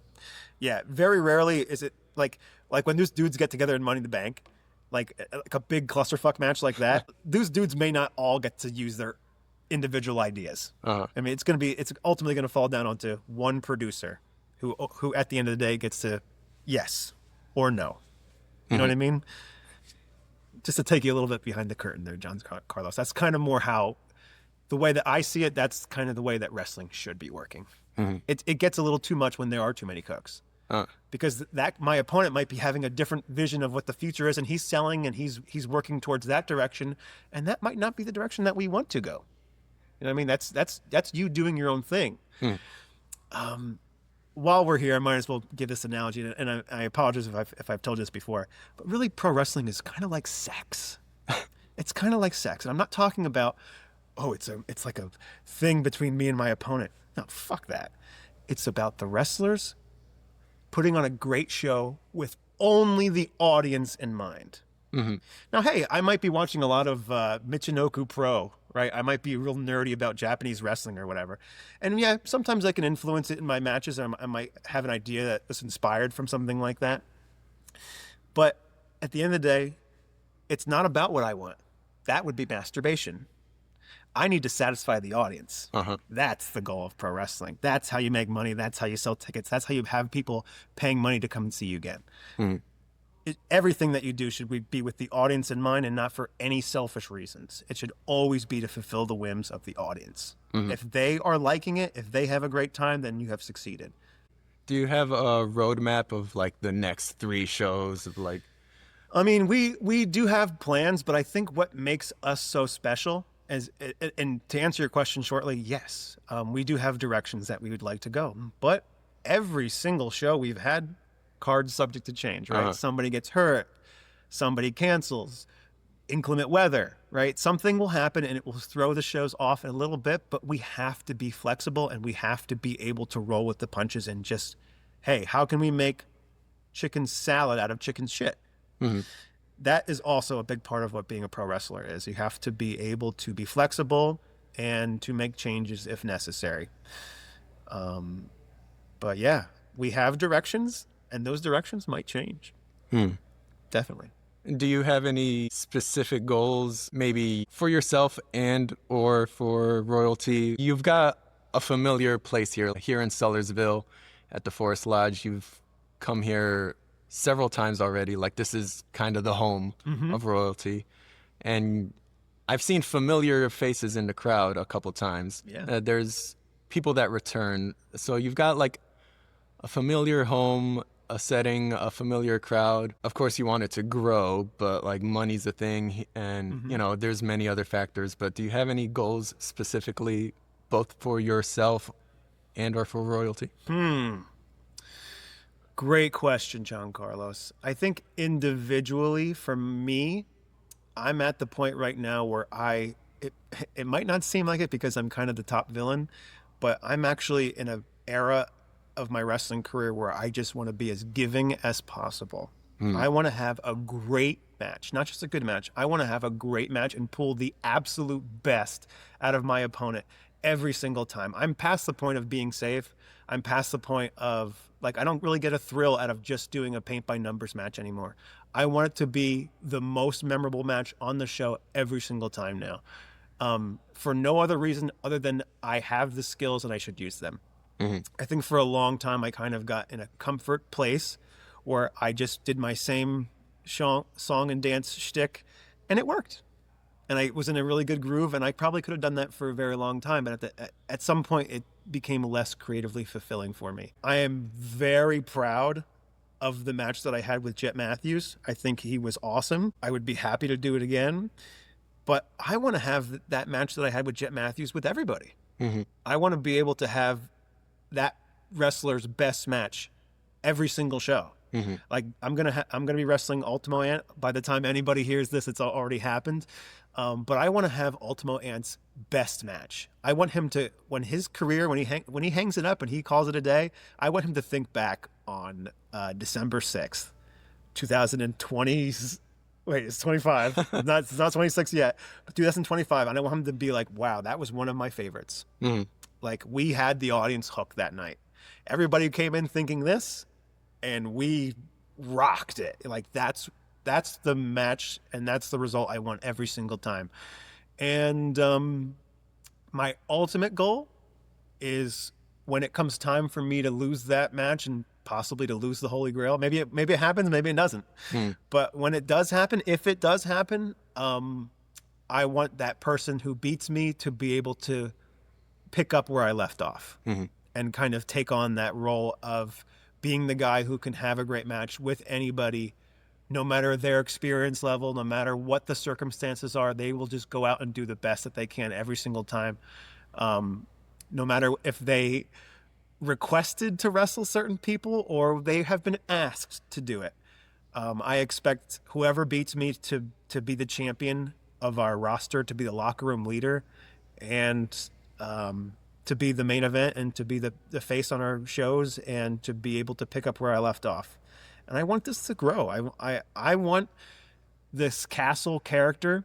yeah, very rarely is it like when those dudes get together in Money in the Bank, like a big clusterfuck match like that. Those dudes may not all get to use their individual ideas. I mean, it's ultimately going to fall down onto one producer, who at the end of the day gets to yes or no. You know what I mean? Just to take you a little bit behind the curtain there, John Carlos. That's kind of more how, the way that I see it, that's kind of the way that wrestling should be working. It gets a little too much when there are too many cooks. Because my opponent might be having a different vision of what the future is, and he's selling and he's working towards that direction, and that might not be the direction that we want to go. You know what I mean? That's you doing your own thing. while we're here, I might as well give this analogy, and I apologize if I've told you this before, but really pro wrestling is kind of like sex. It's kind of like sex. And I'm not talking about, oh, it's like a thing between me and my opponent. No, fuck that. It's about the wrestlers putting on a great show with only the audience in mind. Mm-hmm. Now, hey, I might be watching a lot of Michinoku Pro, right? I might be real nerdy about Japanese wrestling or whatever. And yeah, sometimes I can influence it in my matches. I might have an idea that was inspired from something like that. But at the end of the day, it's not about what I want. That would be masturbation. I need to satisfy the audience. That's the goal of pro wrestling. That's how you make money. That's how you sell tickets. That's how you have people paying money to come and see you again. Everything that you do should be with the audience in mind and not for any selfish reasons. It should always be to fulfill the whims of the audience. If they are liking it, if they have a great time, then you have succeeded. Do you have a roadmap of like the next 3 shows of like? I mean, we do have plans, but I think what makes us so special is, and to answer your question shortly, yes, we do have directions that we would like to go. But every single show we've had, cards subject to change, right? Somebody gets hurt, somebody cancels, inclement weather, right? Something will happen and it will throw the shows off a little bit, but we have to be flexible and we have to be able to roll with the punches and just, hey, how can we make chicken salad out of chicken shit? That is also a big part of what being a pro wrestler is. You have to be able to be flexible and to make changes if necessary. But yeah, we have directions, and those directions might change. Definitely. Do you have any specific goals, maybe for yourself and or for royalty? You've got a familiar place here in Sellersville at the Forest Lodge. You've come here several times already. Like, this is kind of the home of royalty. And I've seen familiar faces in the crowd a couple times. Yeah. There's people that return. So you've got like a familiar home, a setting, a familiar crowd. Of course, you want it to grow, but like money's a thing, and you know, there's many other factors. But do you have any goals specifically, both for yourself and or for royalty? Great question, John Carlos. I think individually, for me, I'm at the point right now where it might not seem like it because I'm kind of the top villain, but I'm actually in an era of my wrestling career where I just want to be as giving as possible. I want to have a great match, not just a good match. I want to have a great match and pull the absolute best out of my opponent every single time. I'm past the point of being safe. I'm past the point of, like, I don't really get a thrill out of just doing a paint by numbers match anymore. I want it to be the most memorable match on the show every single time now. For no other reason other than I have the skills and I should use them. I think for a long time I kind of got in a comfort place where I just did my same song and dance shtick, and it worked. And I was in a really good groove, and I probably could have done that for a very long time, but at some point it became less creatively fulfilling for me. I am very proud of the match that I had with Jet Matthews. I think he was awesome. I would be happy to do it again, but I want to have that match that I had with Jet Matthews with everybody. I want to be able to have that wrestler's best match every single show. Like, I'm gonna be wrestling Ultimo Ant. By the time anybody hears this, it's already happened. But I want to have Ultimo Ant's best match. I want him to, when his career, when he hangs it up and he calls it a day, I want him to think back on December 6th, 2020. Wait, it's 25. It's not 26 yet, but 2025. And I want him to be like, wow, that was one of my favorites. Like, we had the audience hooked that night. Everybody came in thinking this, and we rocked it. Like, that's the match, and that's the result I want every single time. And my ultimate goal is, when it comes time for me to lose that match and possibly to lose the Holy Grail, maybe it happens, maybe it doesn't. But when it does happen, if it does happen, I want that person who beats me to be able to pick up where I left off and kind of take on that role of being the guy who can have a great match with anybody, no matter their experience level, no matter what the circumstances are. They will just go out and do the best that they can every single time. No matter if they requested to wrestle certain people or they have been asked to do it. I expect whoever beats me to be the champion of our roster, to be the locker room leader, and to be the main event and to be the face on our shows and to be able to pick up where I left off. And I want this to grow. I want this Castle character.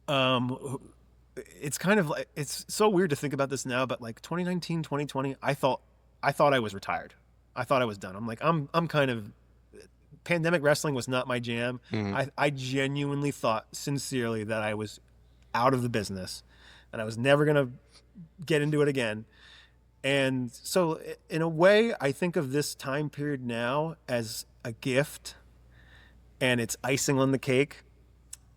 It's kind of like, it's so weird to think about this now, but like 2019, 2020, I thought I was retired. I thought I was done. I'm like, I'm kind of, pandemic wrestling was not my jam. I genuinely thought sincerely that I was out of the business and I was never going to get into it again. And so in a way, I think of this time period now as a gift and it's icing on the cake.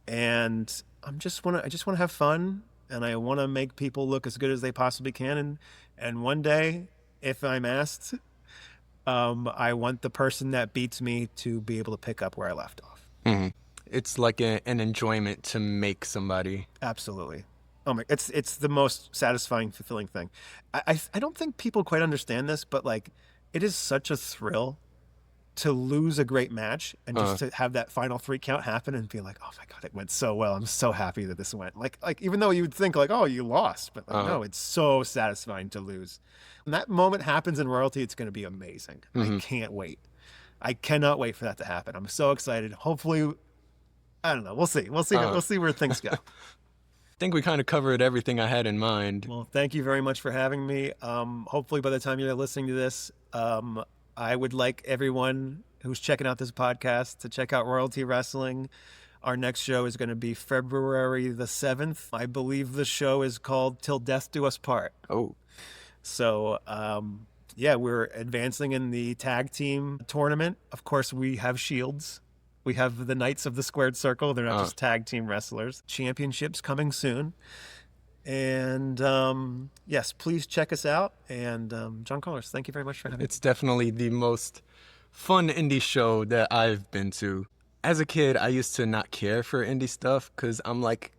And I just want to have fun and I want to make people look as good as they possibly can. And one day, if I'm asked, I want the person that beats me to be able to pick up where I left off. Mm-hmm. It's like an enjoyment to make somebody. Absolutely. Oh my! It's the most satisfying, fulfilling thing. I don't think people quite understand this, but like, it is such a thrill to lose a great match and just to have that final 3 count happen and be like, oh my God, it went so well. I'm so happy that this went like even though you would think like, oh, you lost, but like, no, it's so satisfying to lose. When that moment happens in royalty, it's going to be amazing. I can't wait. I cannot wait for that to happen. I'm so excited. Hopefully, I don't know. We'll see. We'll see where things go. I think we kind of covered everything I had in mind. Well, thank you very much for having me. Hopefully by the time you're listening to this, I would like everyone who's checking out this podcast to check out Royalty Wrestling. Our next show is going to be February the 7th. I believe the show is called Till Death Do Us Part. Oh. So, yeah, we're advancing in the tag team tournament. Of course, we have shields. We have the Knights of the Squared Circle. They're not just tag team wrestlers. Championships coming soon. And yes, please check us out. And John Connors, thank you very much for having me. It's definitely the most fun indie show that I've been to. As a kid, I used to not care for indie stuff because I'm like,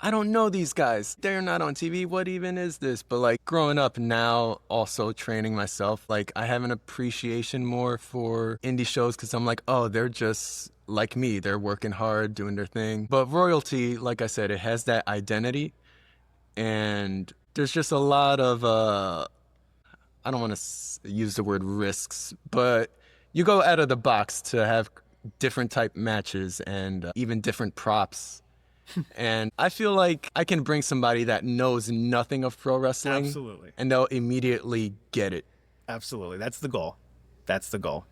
I don't know these guys. They're not on TV. What even is this? But like growing up now, also training myself, like I have an appreciation more for indie shows because I'm like, oh, they're just like me. They're working hard, doing their thing. But Royalty, like I said, it has that identity. And there's just a lot of, I don't want to use the word risks, but you go out of the box to have different type matches and even different props. And I feel like I can bring somebody that knows nothing of pro wrestling. Absolutely. And they'll immediately get it. Absolutely. That's the goal. That's the goal.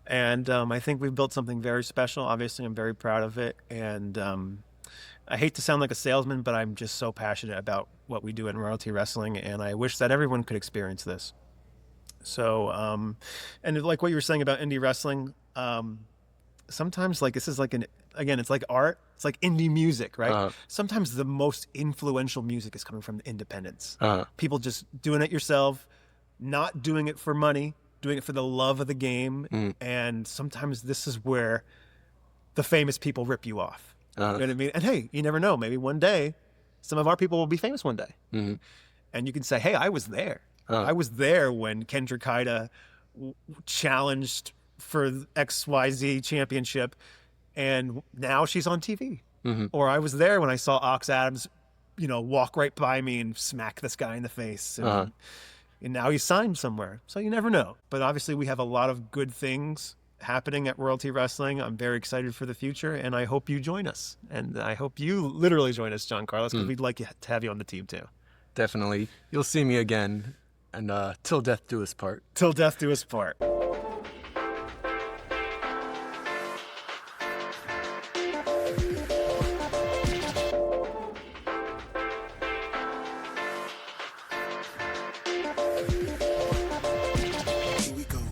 And I think we've built something very special. Obviously, I'm very proud of it. And I hate to sound like a salesman, but I'm just so passionate about what we do in Royalty Wrestling. And I wish that everyone could experience this. So, and like what you were saying about indie wrestling, sometimes like this is like again, it's like art. It's like indie music, right? Sometimes the most influential music is coming from the independents. People just doing it yourself, not doing it for money, doing it for the love of the game. And sometimes this is where the famous people rip you off. You know what I mean? And hey, you never know. Maybe one day, some of our people will be famous one day. And you can say, hey, I was there. I was there when Kendra Kaida challenged for XYZ championship. And now she's on TV. Or I was there when I saw Ox Adams, walk right by me and smack this guy in the face. And now he's signed somewhere. So you never know. But obviously we have a lot of good things happening at Royalty Wrestling. I'm very excited for the future, and I hope you join us. And I hope you literally join us, John Carlos, because we'd like to have you on the team too. Definitely. You'll see me again. And till death do us part. Till death do us part.